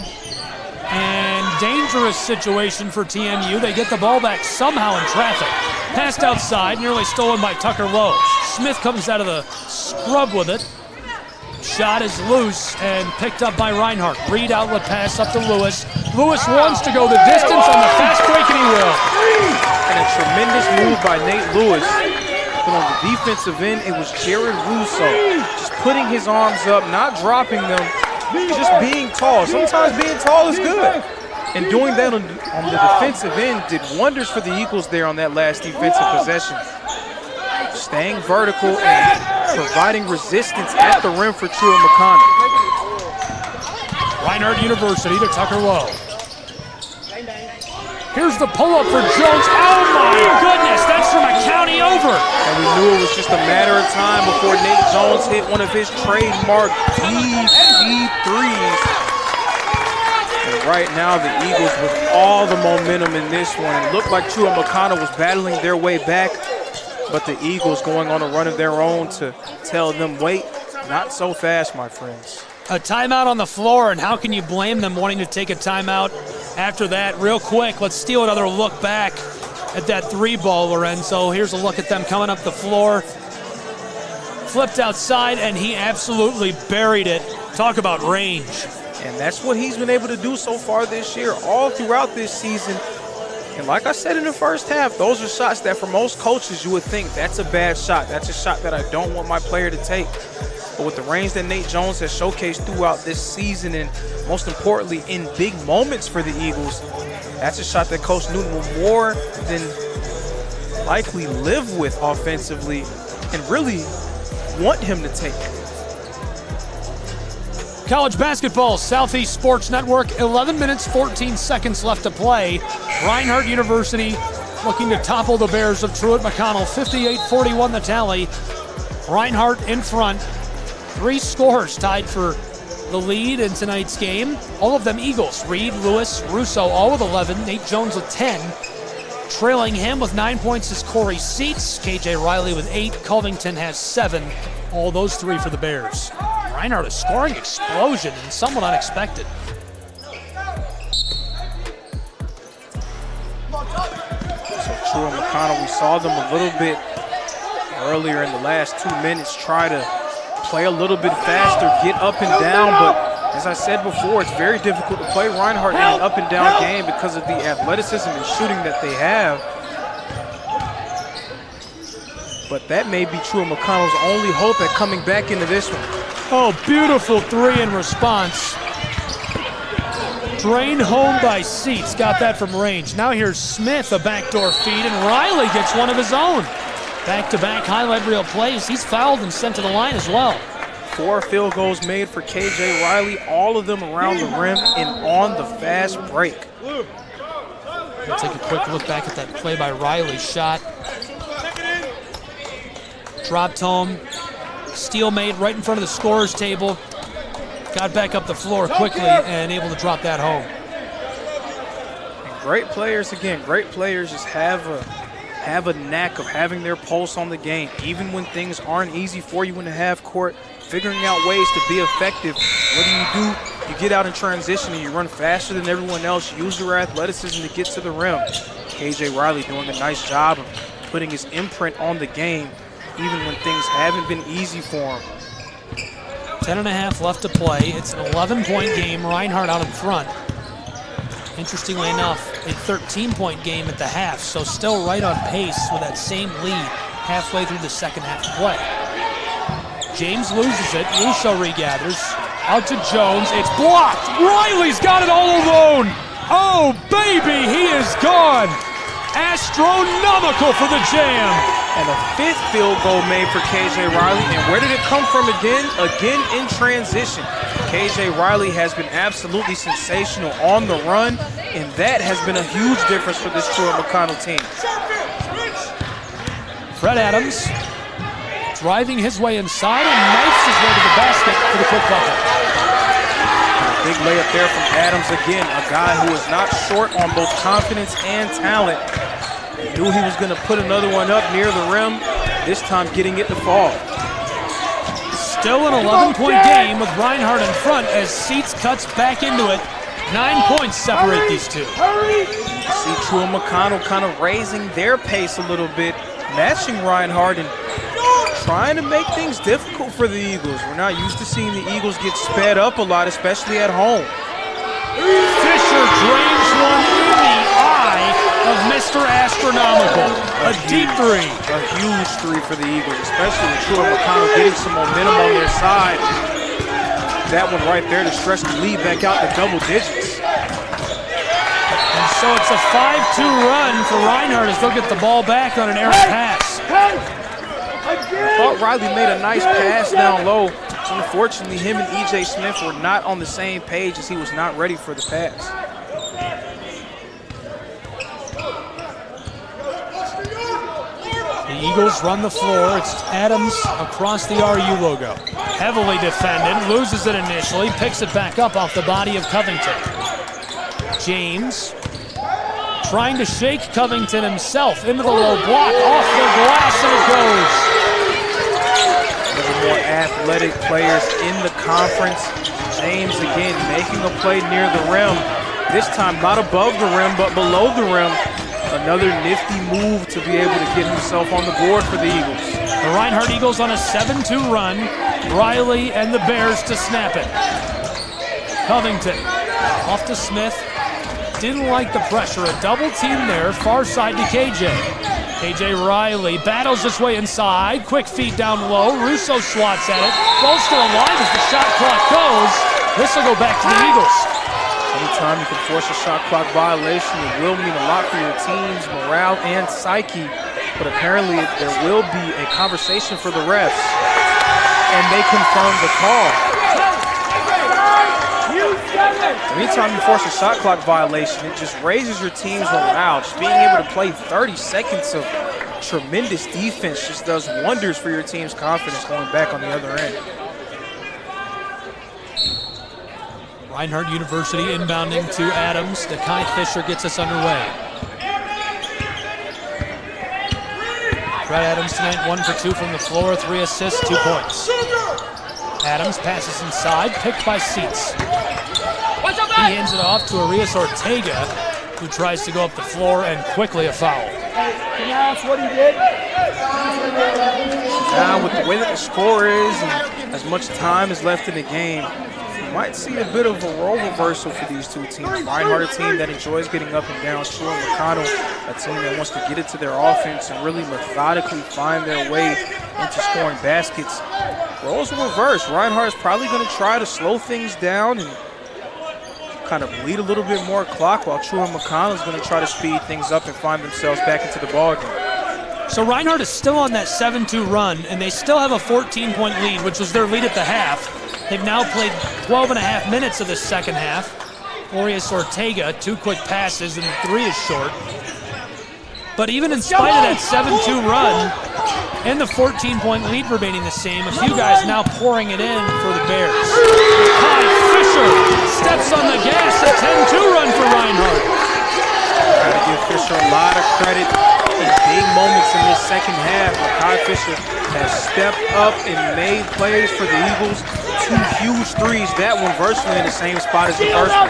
And dangerous situation for TMU. They get the ball back somehow in traffic. Passed outside, nearly stolen by Tucker Lowe. Smith comes out of the scrub with it. Shot is loose and picked up by Reinhardt. Reed outlet pass up to Lewis. Lewis wants to go the distance on the fast break, and he will. And a tremendous move by Nate Lewis. But on the defensive end, it was Jared Russo. Just putting his arms up, not dropping them, just being tall. Sometimes being tall is good. And doing that on the defensive end did wonders for the Eagles there on that last defensive possession. Staying vertical and providing resistance at the rim for Truett McConnell. Reinhardt University to Tucker Lowe. Here's the pull-up for Jones. Oh my goodness, that's from a county over. And we knew it was just a matter of time before Nate Jones hit one of his trademark deep threes. And right now the Eagles with all the momentum in this one. It looked like Truett McConnell was battling their way back, but the Eagles going on a run of their own to tell them, wait, not so fast, my friends. A timeout on the floor, and how can you blame them wanting to take a timeout after that? Real quick, let's steal another look back at that 3 ball, Lorenzo. Here's a look at them coming up the floor. Flipped outside, and he absolutely buried it. Talk about range. And that's what he's been able to do so far this year, all throughout this season. And like I said in the first half, those are shots that for most coaches you would think that's a bad shot. That's a shot that I don't want my player to take. But with the range that Nate Jones has showcased throughout this season, and most importantly in big moments for the Eagles, that's a shot that Coach Newton will more than likely live with offensively and really want him to take. College basketball, Southeast Sports Network, 11 minutes, 14 seconds left to play. Reinhardt University looking to topple the Bears of Truett McConnell. 58-41 the tally. Reinhardt in front. 3 scores tied for the lead in tonight's game. All of them Eagles. Reed, Lewis, Russo, all with 11. Nate Jones with 10. Trailing him with 9 points is Corey Seats. KJ Riley with 8. Covington has 7. All those 3 for the Bears. Reinhardt, a scoring explosion and somewhat unexpected. So Truett McConnell, we saw them a little bit earlier in the last 2 minutes try to play a little bit faster, get up and down, but As I said before, it's very difficult to play Reinhardt in an up-and-down game because of the athleticism and shooting that they have. But that may be Truett McConnell's only hope at coming back into this one. Oh, beautiful three in response. Drained home by Seats, got that from range. Now here's Smith, a backdoor feed, and Riley gets one of his own. Back-to-back highlight reel plays. He's fouled and sent to the line as well. 4 field goals made for KJ Riley, all of them around the rim and on the fast break. We'll take a quick look back at that play by Riley. Shot. Dropped home. Steal made right in front of the scorer's table. Got back up the floor quickly and able to drop that home. And great players, again, great players just have a knack of having their pulse on the game. Even when things aren't easy for you in the half court, figuring out ways to be effective. What do? You get out in transition and you run faster than everyone else. Use your athleticism to get to the rim. KJ Riley doing a nice job of putting his imprint on the game, even when things haven't been easy for him. 10.5 left to play. It's an 11-point game. Reinhardt out in front. Interestingly enough, a 13-point game at the half, so still right on pace with that same lead halfway through the second half of play. James loses it. Russo regathers. Out to Jones. It's blocked. Riley's got it all alone. Oh, baby, he is gone. Astronomical for the jam. And a 5th field goal made for KJ Riley. And where did it come from again? Again in transition. KJ Riley has been absolutely sensational on the run, and that has been a huge difference for this Truett McConnell team. Fred Adams driving his way inside and knifes his way to the basket for the quick bucket. Big layup there from Adams again, a guy who is not short on both confidence and talent. Knew he was going to put another one up near the rim, this time getting it to fall. Still an 11-point game with Reinhardt in front as Seats cuts back into it. 9 points separate these two. See Truett McConnell kind of raising their pace a little bit, matching Reinhardt and trying to make things difficult for the Eagles. We're not used to seeing the Eagles get sped up a lot, especially at home. Fisher drains one in the eye of Mr. Astronomical. A deep three. A huge three for the Eagles, especially with Truett McConnell getting some momentum on their side. That one right there to stretch the lead back out to double digits. And so it's a 5-2 run for Reinhardt as they'll get the ball back on an errant pass. I thought Riley made a nice pass down low. Unfortunately, him and E.J. Smith were not on the same page as he was not ready for the pass. The Eagles run the floor. It's Adams across the RU logo. Heavily defended, loses it initially, picks it back up off the body of Covington. James trying to shake Covington himself into the low block, off the glass, and it goes. One of the more athletic players in the conference. James again making a play near the rim. This time not above the rim, but below the rim. Another nifty move to be able to get himself on the board for the Eagles. The Reinhardt Eagles on a 7-2 run. Riley and the Bears to snap it. Covington off to Smith. Didn't like the pressure. A double team there, far side to KJ. KJ Riley battles his way inside. Quick feed down low. Russo swats at it. Ball's still alive as the shot clock goes. This will go back to the Eagles. Anytime you can force a shot clock violation, it will mean a lot for your team's morale and psyche. But apparently there will be a conversation for the refs, and they confirm the call. Anytime you force a shot clock violation, it just raises your team's morale. Just being able to play 30 seconds of tremendous defense just does wonders for your team's confidence going back on the other end. Reinhardt University inbounding to Adams. Kai Fisher gets us underway. Fred Adams tonight 1 for 2 from the floor, 3 assists, 2 points. Adams passes inside, picked by Seats. He hands it off to Arias Ortega, who tries to go up the floor, and quickly a foul. Can you ask what he did? Now with the way that the score is and as much time is left in the game, might see a bit of a role reversal for these two teams. Reinhardt, a team that enjoys getting up and down. Truett and McConnell, a team that wants to get into their offense and really methodically find their way into scoring baskets. Roles will reverse. Reinhardt is probably going to try to slow things down and kind of bleed a little bit more clock, while Truett and McConnell is going to try to speed things up and find themselves back into the ballgame. So Reinhardt is still on that 7-2 run, and they still have a 14-point lead, which was their lead at the half. They've now played 12 and a half minutes of the second half. Orias Ortega, 2 quick passes, and the 3 is short. But even in spite of that 7-2 run and the 14-point lead remaining the same, a few guys now pouring it in for the Bears. Kai Fisher steps on the gas, a 10-2 run for Reinhardt. Got to give Fisher a lot of credit in big moments in this second half. Kai Fisher has stepped up and made plays for the Eagles. 2 huge threes, that one virtually in the same spot as the first one.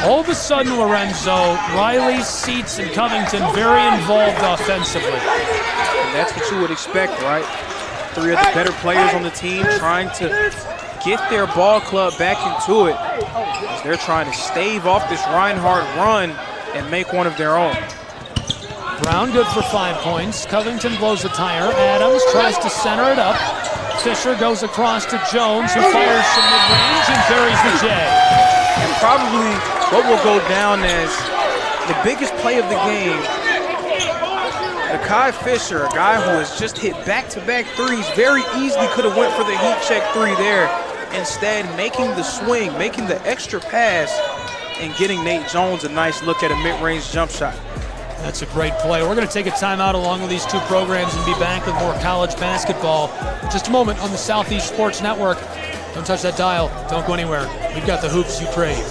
All of a sudden, Lorenzo, Riley, Seats, and Covington very involved offensively. And that's what you would expect, right? 3 of the better players on the team trying to get their ball club back into it as they're trying to stave off this Reinhardt run and make one of their own. Brown good for 5 points. Covington blows the tire. Adams tries to center it up. Fisher goes across to Jones, who fires from mid-range and buries the J. And probably what will go down as the biggest play of the game, Kai Fisher, a guy who has just hit back-to-back threes, very easily could have went for the heat check 3 there. Instead, making the swing, making the extra pass, and getting Nate Jones a nice look at a mid-range jump shot. That's a great play. We're going to take a timeout along with these 2 programs and be back with more college basketball in just a moment on the Southeast Sports Network. Don't touch that dial. Don't go anywhere. We've got the hoops you crave.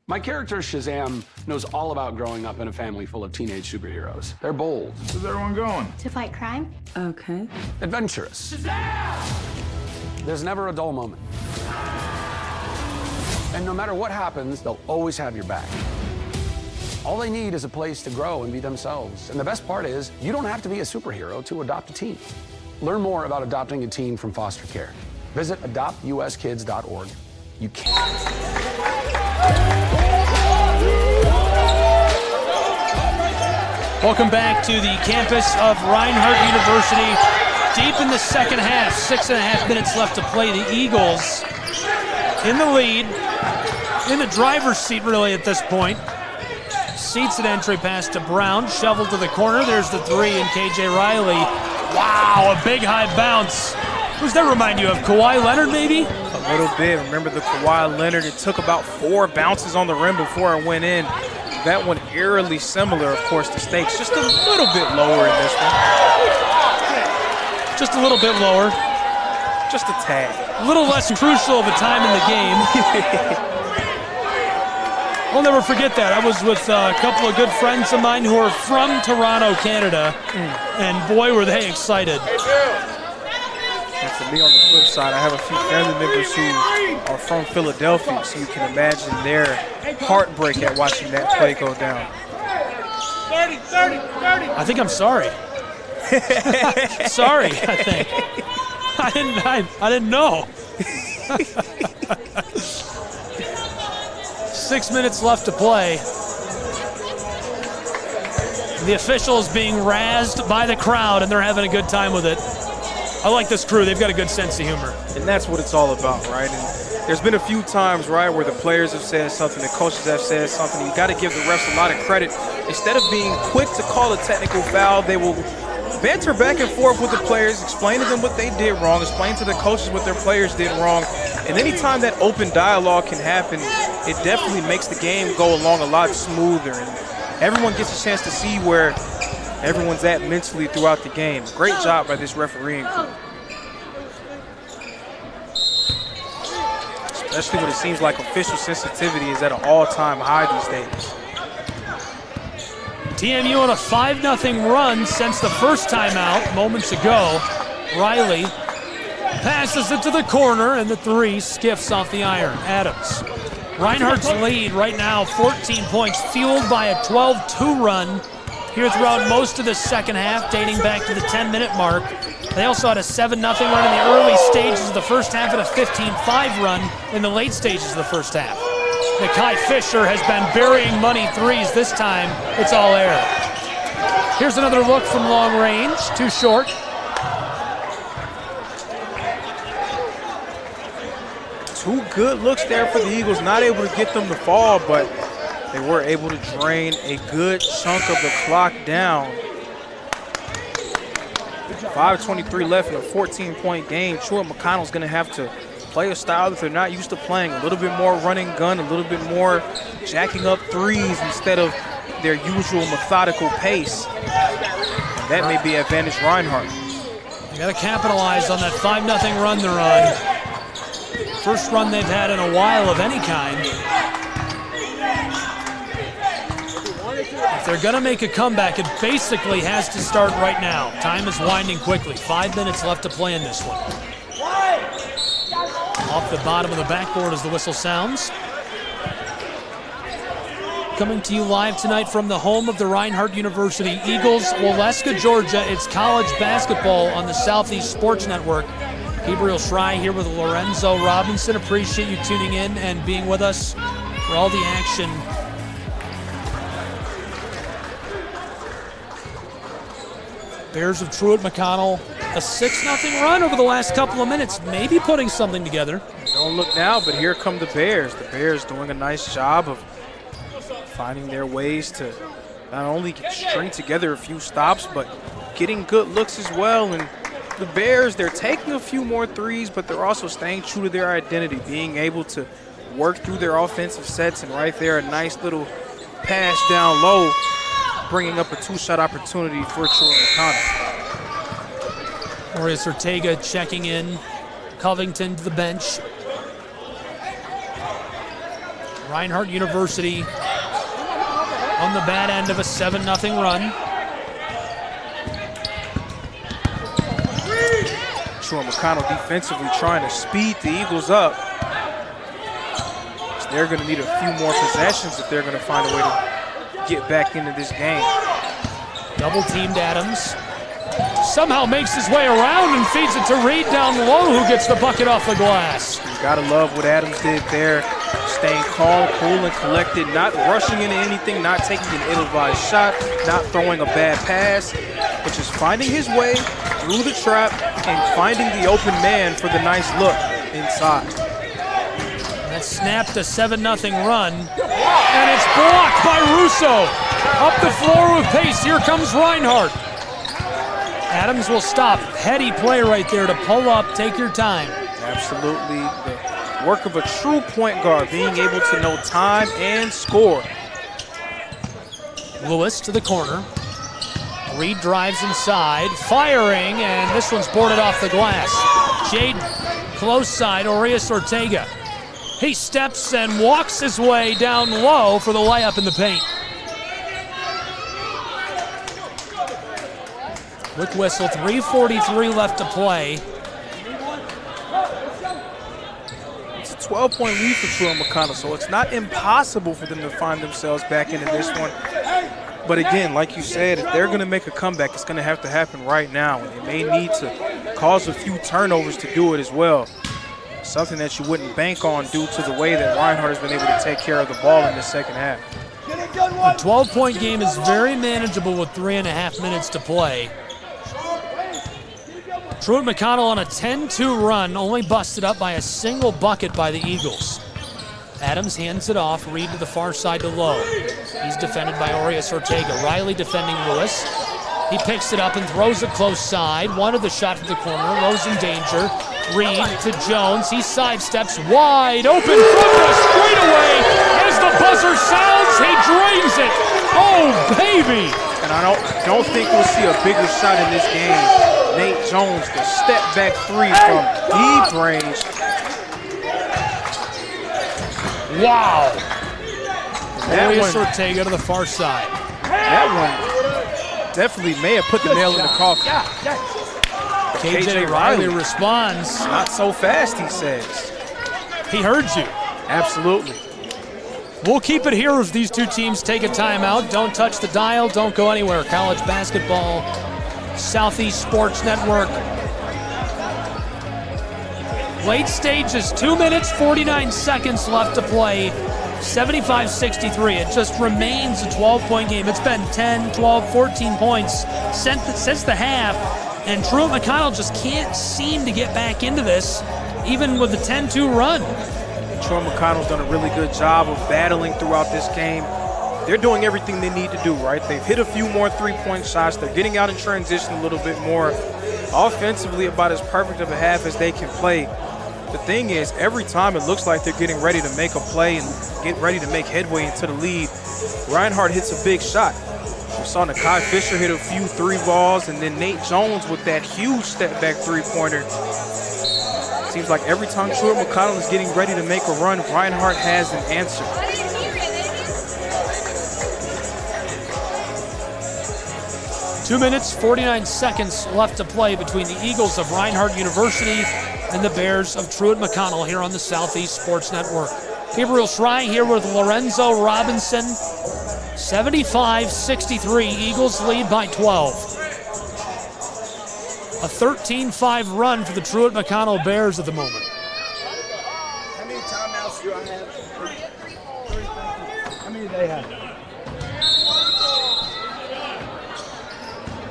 My character, Shazam, knows all about growing up in a family full of teenage superheroes. They're bold. Where's everyone going? To fight crime? Okay. Adventurous. Shazam! There's never a dull moment. And no matter what happens, they'll always have your back. All they need is a place to grow and be themselves. And the best part is, you don't have to be a superhero to adopt a teen. Learn more about adopting a teen from foster care. Visit adoptuskids.org. You can't. Welcome back to the campus of Reinhardt University. Deep in the second half, 6.5 minutes left to play. The Eagles in the lead, in the driver's seat really at this point. Seats an entry pass to Brown, shoveled to the corner. There's the 3 and KJ Riley. Wow, a big high bounce. Who's that remind you of? Kawhi Leonard, maybe? A little bit. Remember the Kawhi Leonard? It took about 4 bounces on the rim before it went in. That one eerily similar, of course, to Stakes. Just a little bit lower in this one. Just a little bit lower. Just a tad. A little less crucial of a time in the game. I'll never forget that. I was with a couple of good friends of mine who are from Toronto, Canada, and boy, were they excited. And for me, on the flip side, I have a few family members who are from Philadelphia, so you can imagine their heartbreak at watching that play go down. 30. I think I'm sorry. Sorry, I think. I didn't know. 6 minutes left to play. The officials being razzed by the crowd, and they're having a good time with it. I like this crew. They've got a good sense of humor. And that's what it's all about, right? And there's been a few times, right, where the players have said something, the coaches have said something. You got to give the refs a lot of credit. Instead of being quick to call a technical foul, they will banter back and forth with the players, explain to them what they did wrong, explain to the coaches what their players did wrong. And anytime that open dialogue can happen, it definitely makes the game go along a lot smoother. And everyone gets a chance to see where everyone's at mentally throughout the game. Great job by this refereeing crew. Especially when it seems like official sensitivity is at an all-time high these days. TMU on a 5-0 run since the first timeout moments ago. Riley passes it to the corner, and the three skiffs off the iron. Adams. Reinhardt's lead right now, 14 points, fueled by a 12-2 run here throughout most of the second half, dating back to the 10-minute mark. They also had a 7-0 run in the early stages of the first half and a 15-5 run in the late stages of the first half. Nakai Fisher has been burying money threes. This time, it's all air. Here's another look from long range, too short. Two good looks there for the Eagles, not able to get them to fall, but they were able to drain a good chunk of the clock down. 5:23 left in a 14-point game. Truett McConnell's going to have to play a style that they're not used to playing. A little bit more running gun, a little bit more jacking up threes instead of their usual methodical pace. And that may be advantage Reinhardt. You got to capitalize on that 5-0 run they're on. First run they've had in a while of any kind. If they're going to make a comeback, it basically has to start right now. Time is winding quickly. 5 minutes left to play in this one. Off the bottom of the backboard as the whistle sounds. Coming to you live tonight from the home of the Reinhardt University Eagles, Waleska, Georgia. It's college basketball on the Southeast Sports Network. Gabriel Schrei here with Lorenzo Robinson. Appreciate you tuning in and being with us for all the action. Bears of Truett McConnell, a 6-0 run over the last couple of minutes, maybe putting something together. Don't look now, but here come the Bears. The Bears doing a nice job of finding their ways to not only string together a few stops, but getting good looks as well. And the Bears, they're taking a few more threes, but they're also staying true to their identity, being able to work through their offensive sets. And right there, a nice little pass down low, bringing up a two-shot opportunity for Truett McConnell. Orius Ortega checking in. Covington to the bench. Reinhardt University on the bad end of a 7-0 run. Truett McConnell defensively trying to speed the Eagles up. So they're going to need a few more possessions if they're going to find a way to get back into this game. Double-teamed Adams. Somehow makes his way around and feeds it to Reed down low, who gets the bucket off the glass. You got to love what Adams did there. Staying calm, cool, and collected, not rushing into anything, not taking an ill-advised shot, not throwing a bad pass, but just finding his way through the trap and finding the open man for the nice look inside. That snapped a 7-0 run, and it's blocked by Russo. Up the floor with pace, here comes Reinhardt. Adams will stop. Heady play right there to pull up, take your time. Absolutely. The work of a true point guard, being able to know time and score. Lewis to the corner. Reed drives inside, firing, and this one's boarded off the glass. Jade close side, Orius Ortega. He steps and walks his way down low for the layup in the paint. Quick whistle, 3:43 left to play. It's a 12-point lead for Truett McConnell, so it's not impossible for them to find themselves back into this one. But again, like you said, if they're going to make a comeback, it's going to have to happen right now. And they may need to cause a few turnovers to do it as well. Something that you wouldn't bank on due to the way that Reinhardt has been able to take care of the ball in the second half. A 12-point game is very manageable with 3.5 minutes to play. Truett McConnell on a 10-2 run, only busted up by a single bucket by the Eagles. Adams hands it off, Reed to the far side to Lowe. He's defended by Orius Ortega. Riley defending Lewis. He picks it up and throws it close side. Wanted the shot from the corner. Lowe's in danger. Reed to Jones. He sidesteps wide open from the straightaway. As the buzzer sounds, he drains it. Oh, baby! And I don't think we'll see a bigger shot in this game. Nate Jones, the step back three from deep range. Wow. That Elias one, Ortega to the far side. that one definitely may have put the nail in the coffin. KJ Riley responds. Not so fast, he says. He heard you. Absolutely. We'll keep it here as these two teams take a timeout. Don't touch the dial. Don't go anywhere. College basketball, Southeast Sports Network. Late stages, 2 minutes, 49 seconds left to play. 75-63. It just remains a 12-point game. It's been 10, 12, 14 points since the half, and Truett McConnell just can't seem to get back into this, even with the 10-2 run. Truett McConnell's done a really good job of battling throughout this game. They're doing everything they need to do, right? They've hit a few more three-point shots. They're getting out in transition a little bit more. Offensively, about as perfect of a half as they can play. The thing is, every time it looks like they're getting ready to make a play and get ready to make headway into the lead, Reinhardt hits a big shot. We saw Nakai Fisher hit a few three balls, and then Nate Jones with that huge step-back three-pointer. Seems like every time Truett McConnell is getting ready to make a run, Reinhardt has an answer. Two minutes, 49 seconds left to play between the Eagles of Reinhardt University and the Bears of Truett McConnell here on the Southeast Sports Network. Gabriel Schrei here with Lorenzo Robinson. 75-63, Eagles lead by 12. A 13-5 run for the Truett McConnell Bears at the moment. How many timeouts do I have? How many do they have?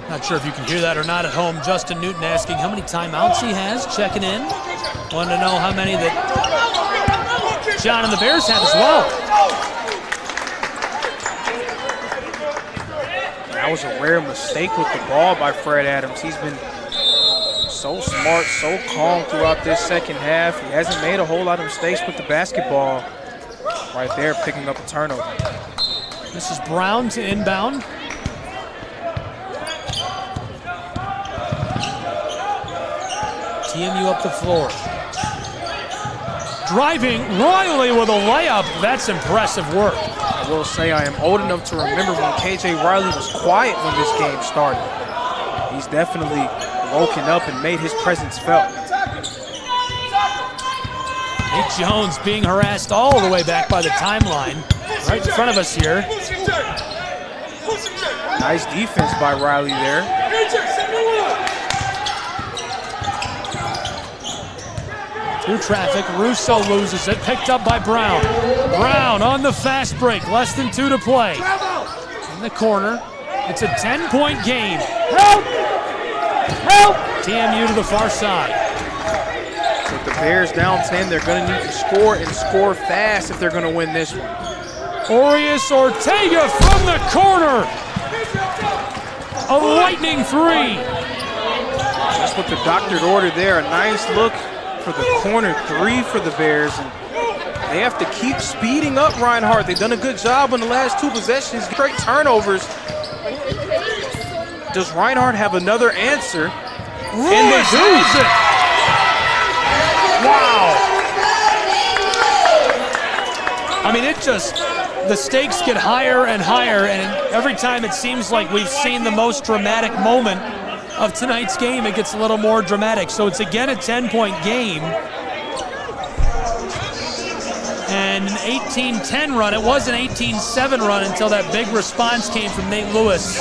Not sure if you can hear that or not at home. Justin Newton asking how many timeouts he has, checking in. Wanted to know how many that John and the Bears have as well. That was a rare mistake with the ball by Fred Adams. He's been so smart, so calm throughout this second half. He hasn't made a whole lot of mistakes with the basketball. Right there, picking up a turnover. This is Brown to inbound. TMU up the floor. Driving, Riley with a layup. That's impressive work. I will say I am old enough to remember when KJ Riley was quiet when this game started. He's definitely woken up and made his presence felt. Nate Jones being harassed all the way back by the timeline. Right in front of us here. Nice defense by Riley there. Through traffic, Russo loses it, picked up by Brown. Brown on the fast break, less than 2 to play. In the corner, it's a 10-point game. Help! Help! TMU to the far side. With the Bears down 10, they're going to need to score and score fast if they're going to win this one. Orius Ortega from the corner. A lightning three. Just with the doctored order there, a nice look for the corner three for the Bears. And they have to keep speeding up Reinhardt. They've done a good job on the last 2 possessions. Great turnovers. Does Reinhardt have another answer? And they do. Wow. I mean, it just, the stakes get higher and higher, and every time it seems like we've seen the most dramatic moment of tonight's game, it gets a little more dramatic. So it's again a 10-point game. And an 18-10 run. It was an 18-7 run until that big response came from Nate Lewis.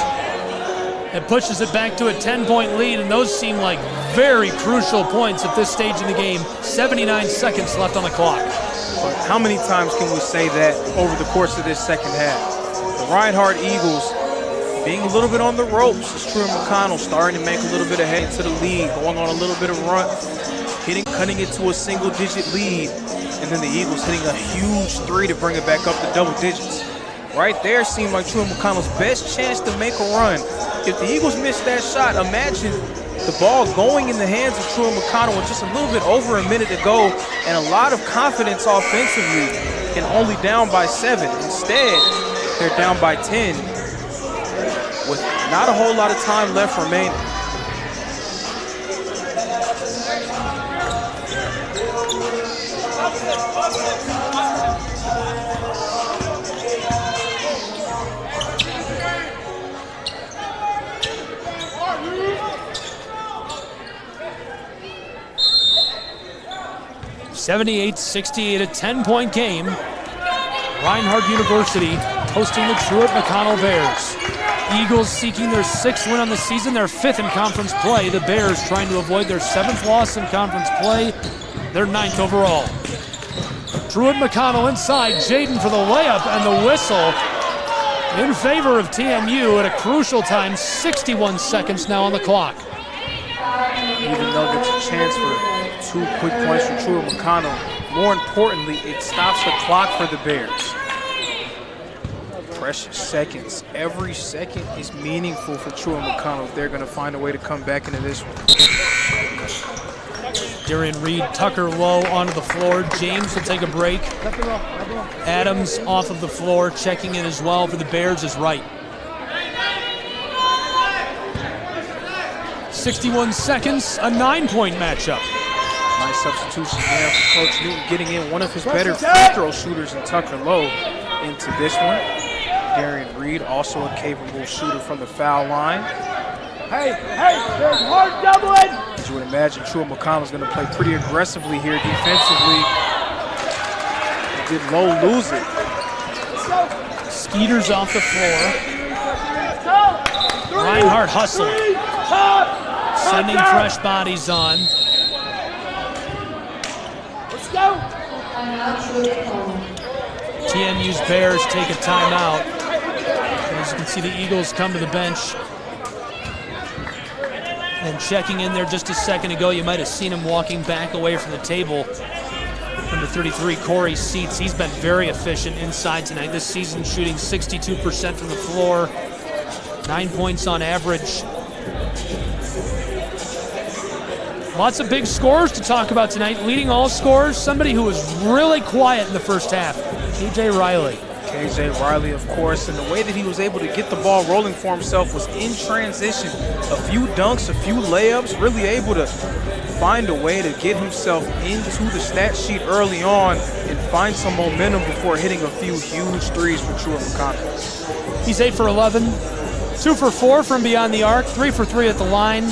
It pushes it back to a 10-point lead, and those seem like very crucial points at this stage in the game. 79 seconds left on the clock. But how many times can we say that over the course of this second half? The Reinhardt Eagles being a little bit on the ropes as Truett McConnell starting to make a little bit of head to the lead, going on a little bit of run, cutting it to a single-digit lead, and then the Eagles hitting a huge three to bring it back up to double digits. Right there seemed like Truett McConnell's best chance to make a run. If the Eagles missed that shot, imagine the ball going in the hands of Truett McConnell with just a little bit over a minute to go and a lot of confidence offensively, and only down by 7. Instead, they're down by 10 with Not a whole lot of time left remaining. (78-68), a 10-point game. Reinhardt University hosting the Truett McConnell Bears. Eagles seeking their 6th win on the season, their 5th in conference play. The Bears trying to avoid their 7th loss in conference play, their 9th overall. Truett McConnell inside, Jaden for the layup and the whistle in favor of TMU at a crucial time, 61 seconds now on the clock. Even though there's a chance for 2 quick points from Truett McConnell, more importantly, it stops the clock for the Bears. Precious seconds. Every second is meaningful for Truett McConnell if they're going to find a way to come back into this one. Darian Reed, Tucker low onto the floor. James will take a break. Adams off of the floor, checking in as well for the Bears is Wright. 61 seconds, a 9-point matchup. Nice substitution there for Coach Newton, getting in one of his better free throw shooters in Tucker Lowe into this one. Darian Reed, also a capable shooter from the foul line. Hey, there's hard doubling! As you would imagine, Truett McConnell is going to play pretty aggressively here defensively. Did Lowe lose it? Skeeters off the floor. Reinhardt hustling. Sending fresh bodies on. Let's go! TMU's Bears take a timeout. As you can see, the Eagles come to the bench. And checking in there just a second ago, you might have seen him walking back away from the table. Number 33, Corey Seats. He's been very efficient inside tonight. This season shooting 62% from the floor. 9 points on average. Lots of big scores to talk about tonight. Leading all scorers, somebody who was really quiet in the first half, KJ Riley. KJ Riley, of course, and the way that he was able to get the ball rolling for himself was in transition. A few dunks, a few layups, really able to find a way to get himself into the stat sheet early on and find some momentum before hitting a few huge threes for Truett McConnell. He's 8 for 11, 2 for 4 from beyond the arc, 3 for 3 at the line.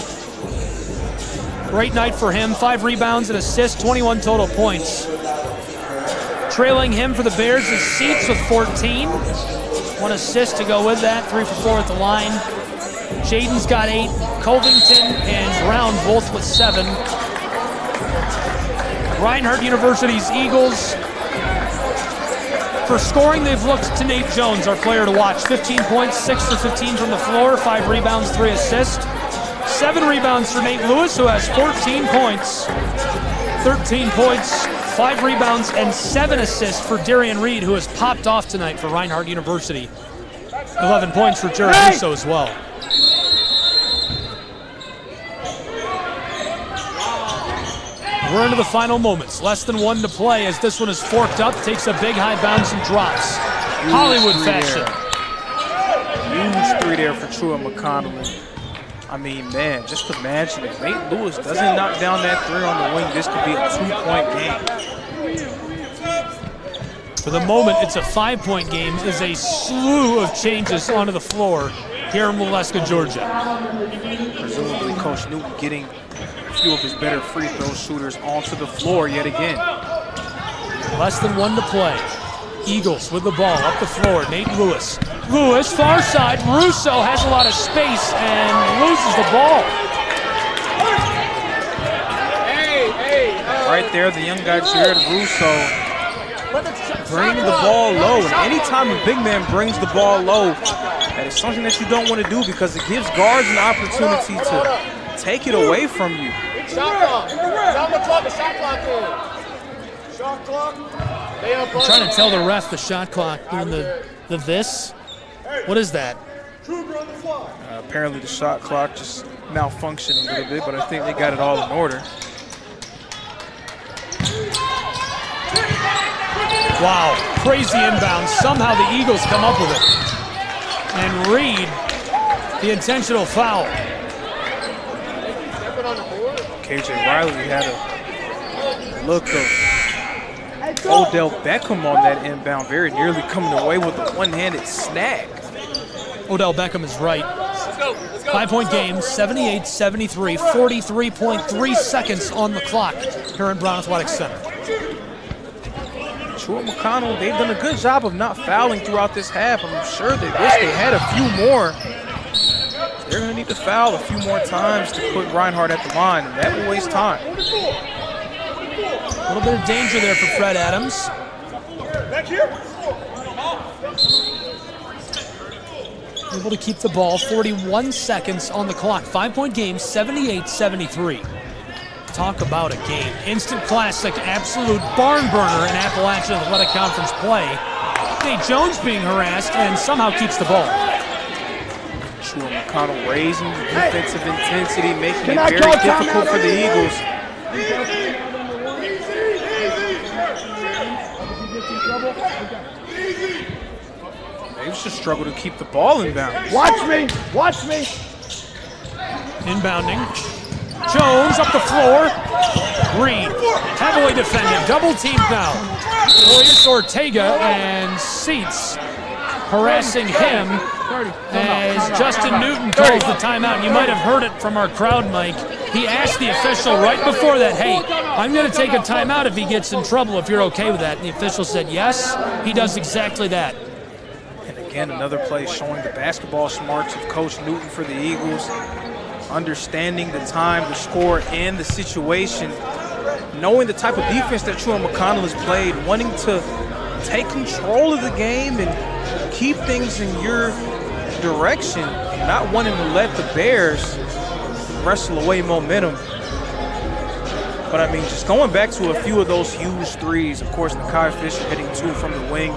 Great night for him, 5 rebounds and assists, 21 total points. Trailing him for the Bears is Seats with 14. 1 assist to go with that, 3 for 4 at the line. Jaden's got 8, Covington and Brown both with 7. Reinhardt University's Eagles. For scoring, they've looked to Nate Jones, our player to watch. 15 points, 6 for 15 from the floor, 5 rebounds, 3 assists. 7 rebounds for Nate Lewis, who has 14 points. 13 points, 5 rebounds, and 7 assists for Darian Reed, who has popped off tonight for Reinhardt University. 11 points for Jared Russo as well. We're into the final moments. Less than 1 to play as this one is forked up, takes a big high bounce and drops. Hollywood fashion. Huge 3 there for Truett McConnell. I mean, man, just imagine if Nate Lewis doesn't knock down that 3 on the wing, this could be a 2-point game. For the moment, it's a 5-point game. There's a slew of changes onto the floor here in Molesca, Georgia. Presumably, Coach Newton getting a few of his better free throw shooters onto the floor yet again. Less than 1 to play. Eagles with the ball up the floor. Nate Lewis. Lewis, far side. Russo has a lot of space and loses the ball. Right there, the young guy, Jared Russo, bring the ball low. And anytime a big man brings the ball low, that is something that you don't want to do because it gives guards an opportunity to take it away from you. Shot clock. Shot clock. Shot clock in. Shot clock. I'm trying to tell the ref the shot clock doing the this. What is that? Apparently the shot clock just malfunctioned a little bit, but I think they got it all in order. Wow, crazy inbound. Somehow the Eagles come up with it. And Reed the intentional foul. KJ Riley had a look of Odell Beckham on that inbound, very nearly coming away with a one-handed snag. Odell Beckham is right. 5-point game, 78-73, 43.3 seconds on the clock here in Brown Athletic Center. Truett McConnell, they've done a good job of not fouling throughout this half. I'm sure they wish they had a few more. They're going to need to foul a few more times to put Reinhardt at the line, and that will waste time. A little bit of danger there for Fred Adams. Back here. Able to keep the ball, 41 seconds on the clock. 5-point game, 78-73. Talk about a game. Instant classic, absolute barn burner in Appalachian Athletic Conference play. Nate Jones being harassed and somehow keeps the ball. Truett McConnell raising the defensive intensity, making it very difficult for the Eagles. They just struggle to keep the ball inbound. Watch me. Watch me. Inbounding. Jones up the floor. Reed, heavily defended, double teamed now. Luis Ortega and Seats harassing him as Justin Newton calls the timeout. You might have heard it from our crowd, Mike. He asked the official right before that, hey, I'm going to take a timeout if he gets in trouble, if you're okay with that. And the official said yes, he does exactly that. And again, another play showing the basketball smarts of Coach Newton for the Eagles. Understanding the time, the score, and the situation. Knowing the type of defense that Truett McConnell has played, wanting to take control of the game and keep things in your direction, not wanting to let the Bears wrestle away momentum. But I mean, just going back to a few of those huge threes, of course, Nakai Fisher hitting 2 from the wing,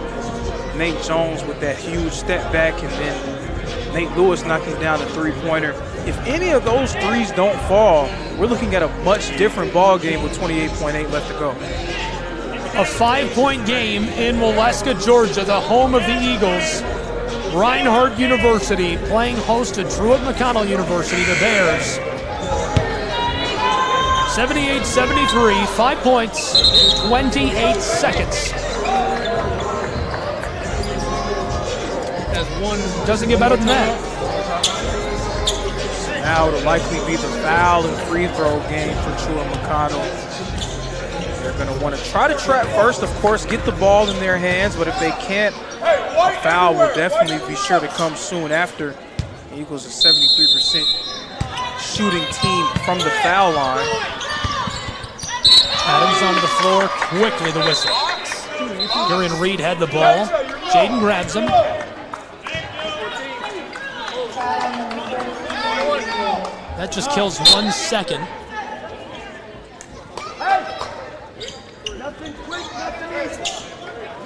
Nate Jones with that huge step back, and then Nate Lewis knocking down the three-pointer. If any of those threes don't fall, we're looking at a much different ball game with 28.8 left to go. A 5-point game in Waleska, Georgia, the home of the Eagles. Reinhardt University playing host to Truett McConnell University, the Bears. 78-73, 5 points, 28 seconds. Doesn't get better than that. Now it'll likely be the foul and free throw game for Truett McConnell. They're going to want to try to trap first, of course, get the ball in their hands, but if they can't, a foul will definitely be sure to come soon after. The Eagles are 73% shooting team from the foul line. Adams onto the floor, quickly the whistle. Darian Reed had the ball. Jaden grabs him. That just kills 1 second. Nothing quick, nothing easy.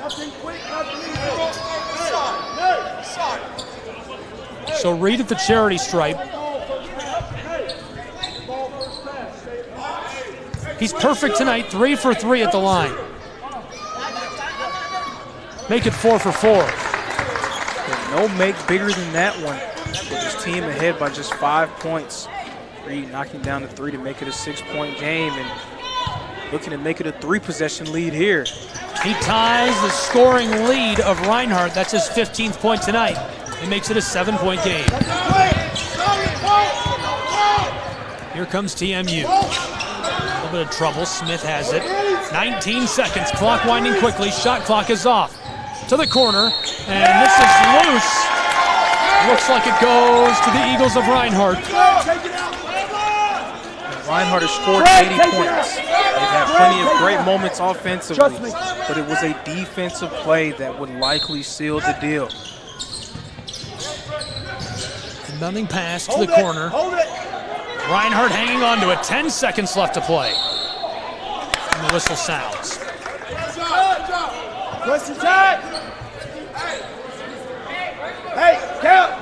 Nothing quick, nothing easy. So Reed at the charity stripe. He's perfect tonight, 3 for 3 at the line. Make it 4 for 4. There's no make bigger than that one. With his team ahead by just 5 points. Reed knocking down the 3 to make it a 6-point game and looking to make it a 3-possession lead here. He ties the scoring lead of Reinhardt. That's his 15th point tonight. He makes it a 7-point game. Here comes TMU. A little bit of trouble. Smith has it. 19 seconds. Clock winding quickly. Shot clock is off. To the corner. And this is loose. Looks like it goes to the Eagles of Reinhardt. Reinhardt has scored 80 points. They've had plenty of great moments offensively, but it was a defensive play that would likely seal the deal. Nothing pass to the corner. Reinhardt hanging on to it. 10 seconds left to play. And the whistle sounds.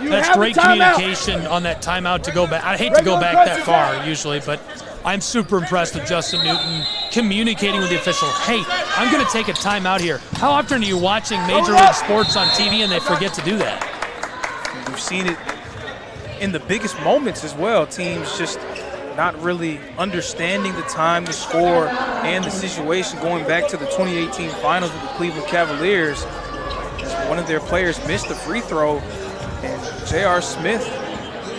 That's great communication on that timeout to go back. I hate to go back that far usually, but I'm super impressed with Justin Newton communicating with the official. Hey, I'm going to take a timeout here. How often are you watching Major League Sports on TV and they forget to do that? We've seen it in the biggest moments as well. Teams just not really understanding the time, the score, and the situation, going back to the 2018 finals with the Cleveland Cavaliers. As one of their players missed the free throw, and J.R. Smith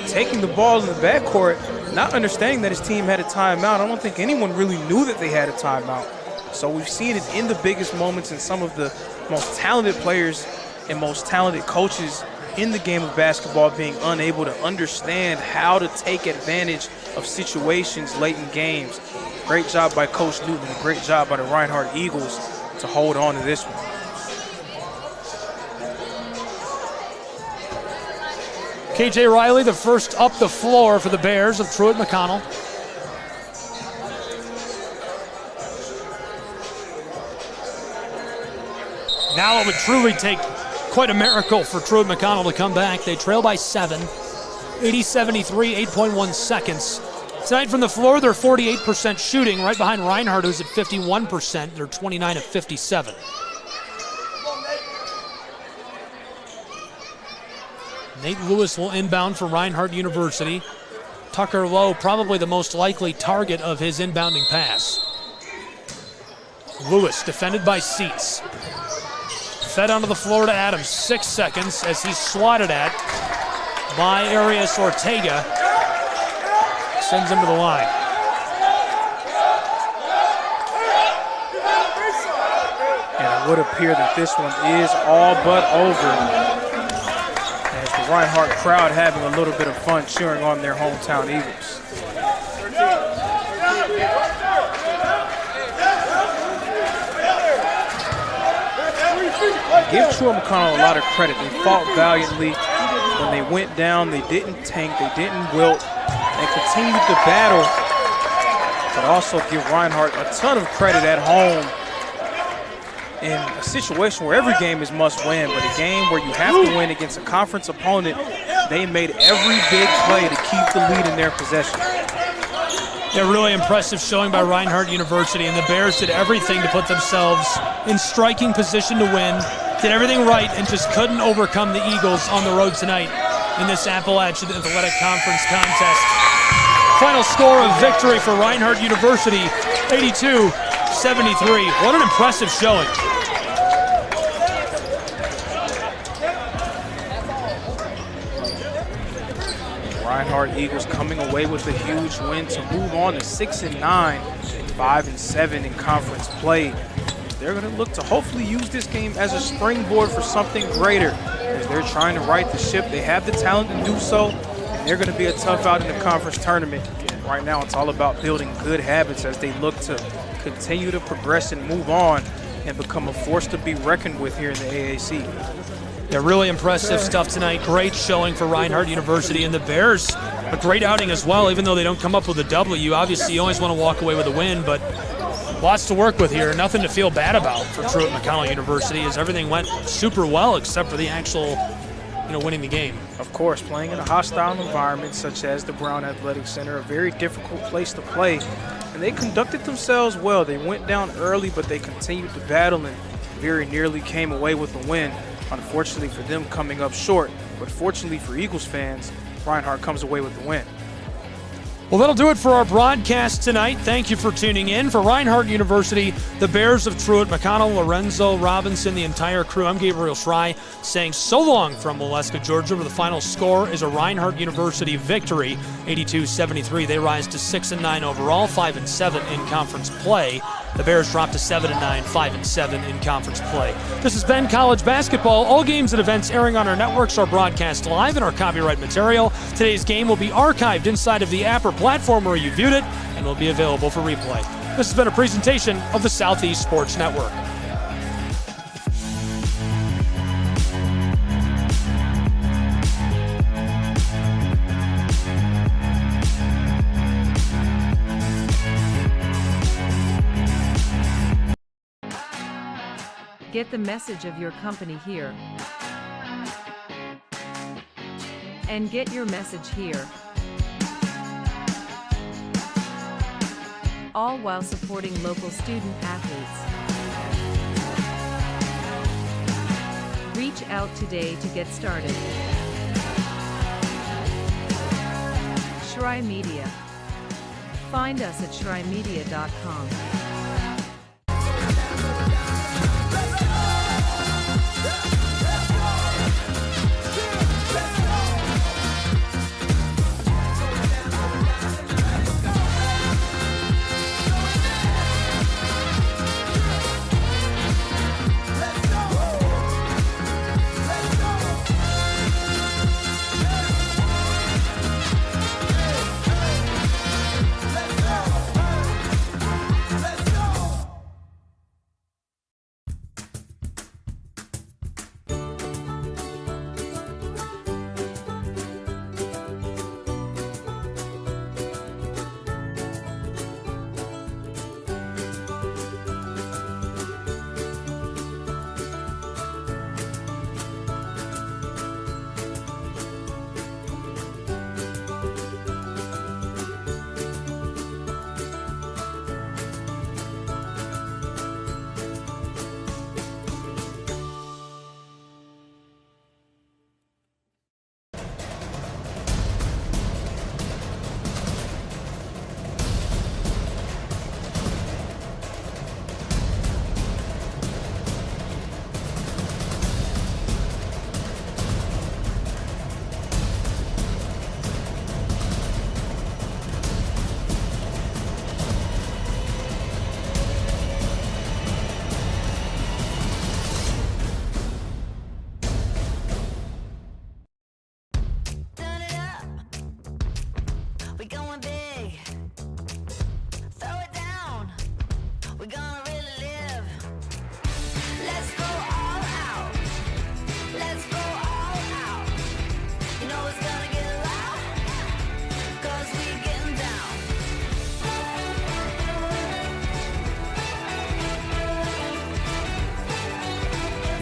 taking the ball in the backcourt, not understanding that his team had a timeout. I don't think anyone really knew that they had a timeout. So we've seen it in the biggest moments, and some of the most talented players and most talented coaches in the game of basketball being unable to understand how to take advantage of situations late in games. Great job by Coach Newton, a great job by the Reinhardt Eagles to hold on to this one. KJ Riley, the first up the floor for the Bears of Truett McConnell. Now it would truly take quite a miracle for Truett McConnell to come back. They trail by 7, 80-73, 8.1 seconds. Tonight from the floor, they're 48% shooting, right behind Reinhardt, who's at 51%. They're 29 of 57. Nate Lewis will inbound for Reinhardt University. Tucker Lowe, probably the most likely target of his inbounding pass. Lewis defended by Seats. Fed onto the floor to Adams, 6 seconds as he's swatted at by Arias Ortega. Sends him to the line. And it would appear that this one is all but over, as the Reinhardt crowd having a little bit of fun cheering on their hometown Eagles. Give Truett McConnell a lot of credit. They fought valiantly. When they went down, they didn't tank, they didn't wilt. They continued to battle, but also give Reinhardt a ton of credit at home in a situation where every game is must win, but a game where you have to win against a conference opponent. They made every big play to keep the lead in their possession. Yeah, really impressive showing by Reinhardt University, and the Bears did everything to put themselves in striking position to win, did everything right, and just couldn't overcome the Eagles on the road tonight in this Appalachian Athletic Conference contest. Final score of victory for Reinhardt University, 82-73. What an impressive showing. Reinhardt Eagles coming away with a huge win to move on to 6-9 and 5-7 in conference play. They're going to look to hopefully use this game as a springboard for something greater, as they're trying to right the ship. They have the talent to do so, and they're going to be a tough out in the conference tournament. Right now, it's all about building good habits as they look to continue to progress and move on and become a force to be reckoned with here in the AAC. Yeah, really impressive stuff tonight. Great showing for Reinhardt University, and the Bears, a great outing as well, even though they don't come up with a W. Obviously, you always want to walk away with a win, but lots to work with here. Nothing to feel bad about for Truett McConnell University, as everything went super well except for the actual, winning the game. Of course, playing in a hostile environment such as the Brown Athletic Center, a very difficult place to play, and they conducted themselves well. They went down early, but they continued to battle and very nearly came away with a win. Unfortunately for them, coming up short, but fortunately for Eagles fans, Reinhardt comes away with the win. Well, that'll do it for our broadcast tonight. Thank you for tuning in. For Reinhardt University, the Bears of Truett McConnell, Lorenzo Robinson, the entire crew, I'm Gabriel Schrei saying so long from Waleska, Georgia, where the final score is a Reinhardt University victory, 82-73. They rise to 6-9 overall, 5-7 in conference play. The Bears drop to 7-9, 5-7 in conference play. This has been College Basketball. All games and events airing on our networks are broadcast live in our copyright material. Today's game will be archived inside of the app or platform where you viewed it and will be available for replay. This has been a presentation of the Southeast Sports Network. Get the message of your company here. And get your message here. All while supporting local student athletes. Reach out today to get started. Tri-Media. Find us at trimedia.com.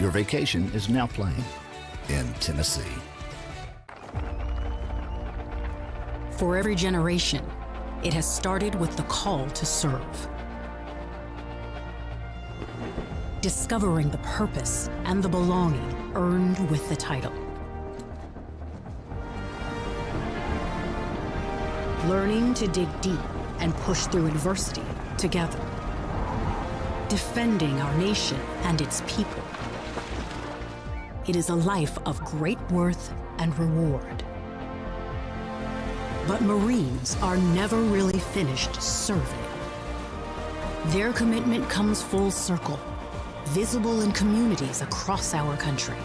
Your vacation is now playing in Tennessee. For every generation, it has started with the call to serve. Discovering the purpose and the belonging earned with the title. Learning to dig deep and push through adversity together. Defending our nation and its people. It is a life of great worth and reward. But Marines are never really finished serving. Their commitment comes full circle, visible in communities across our country.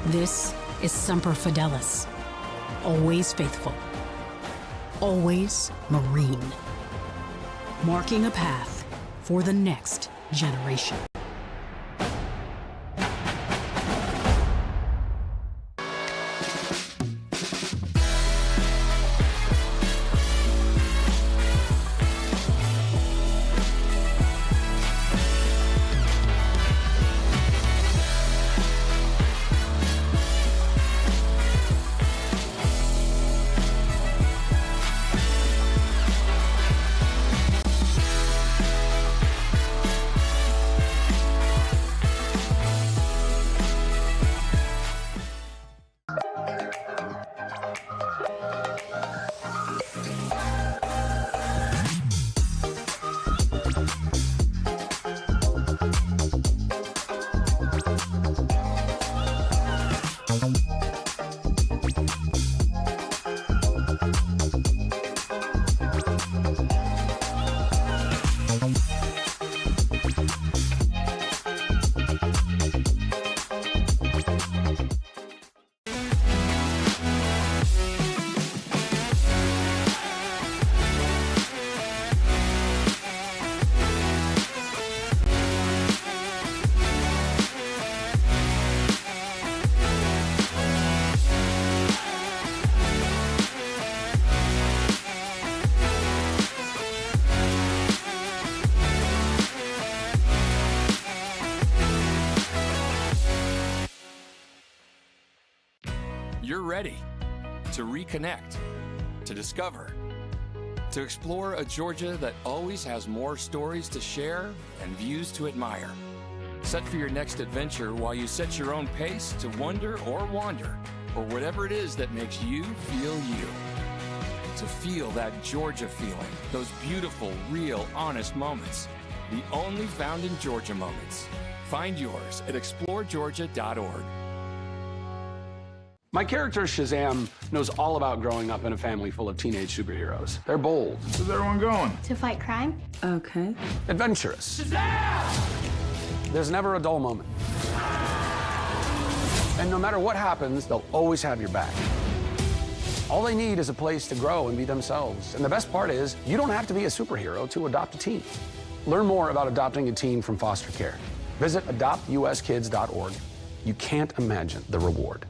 This is Semper Fidelis, always faithful, always Marine, marking a path for the next generation. You're ready to reconnect, to discover, to explore a Georgia that always has more stories to share and views to admire. Set for your next adventure while you set your own pace to wonder or wander or whatever it is that makes you feel you. To feel that Georgia feeling, those beautiful, real, honest moments. The only found in Georgia moments. Find yours at exploregeorgia.org. My character, Shazam, knows all about growing up in a family full of teenage superheroes. They're bold. Where's everyone going? To fight crime? Okay. Adventurous. Shazam! There's never a dull moment. And no matter what happens, they'll always have your back. All they need is a place to grow and be themselves. And the best part is, you don't have to be a superhero to adopt a teen. Learn more about adopting a teen from foster care. Visit adoptuskids.org. You can't imagine the reward.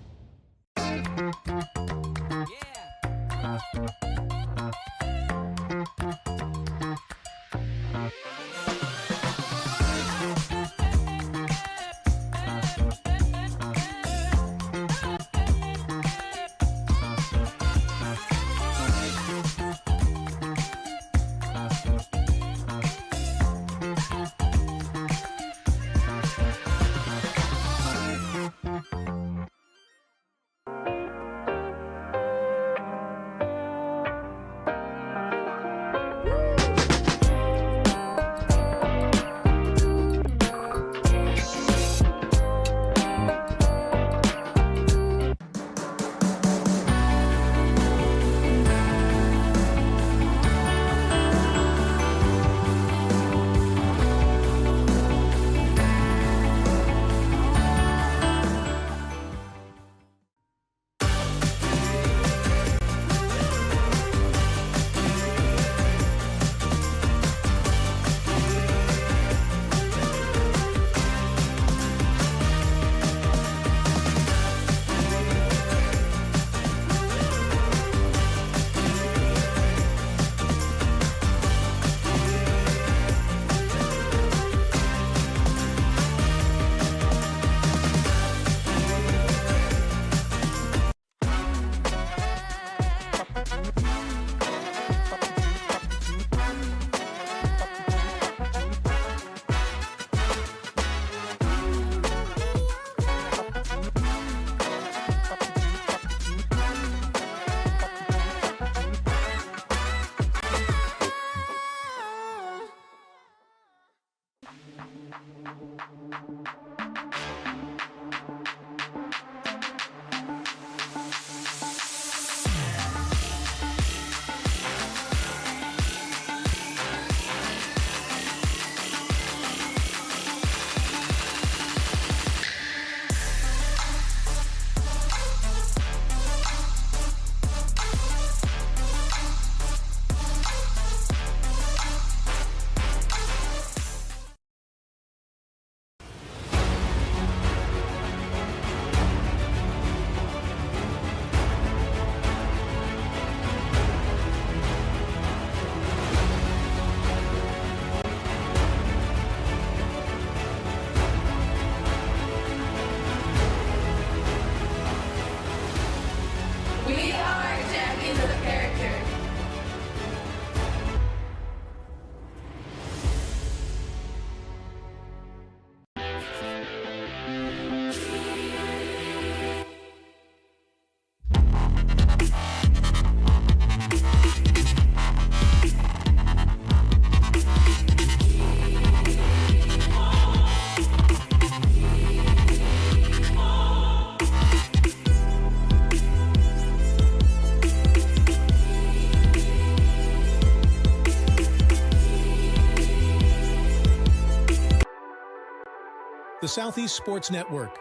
The Southeast Sports Network,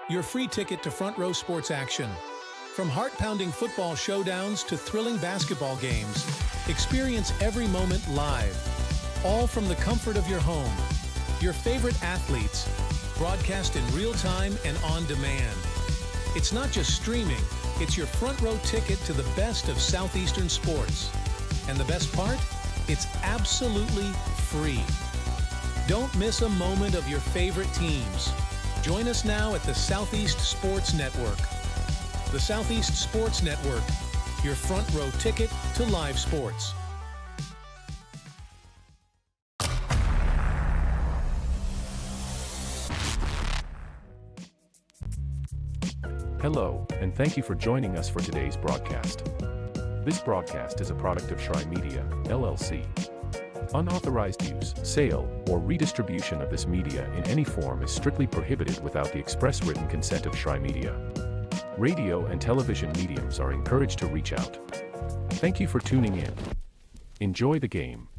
your free ticket to front row sports action. From heart-pounding football showdowns to thrilling basketball games, experience every moment live, all from the comfort of your home. Your favorite athletes, broadcast in real time and on demand. It's not just streaming, it's your front row ticket to the best of Southeastern sports. And the best part? It's absolutely free. Don't miss a moment of your favorite teams. Join us now at the Southeast Sports Network. The Southeast Sports Network, your front row ticket to live sports. Hello, and thank you for joining us for today's broadcast. This broadcast is a product of Shry Media, LLC. Unauthorized use, sale, or redistribution of this media in any form is strictly prohibited without the express written consent of Shry Media. Radio and television mediums are encouraged to reach out. Thank you for tuning in. Enjoy the game.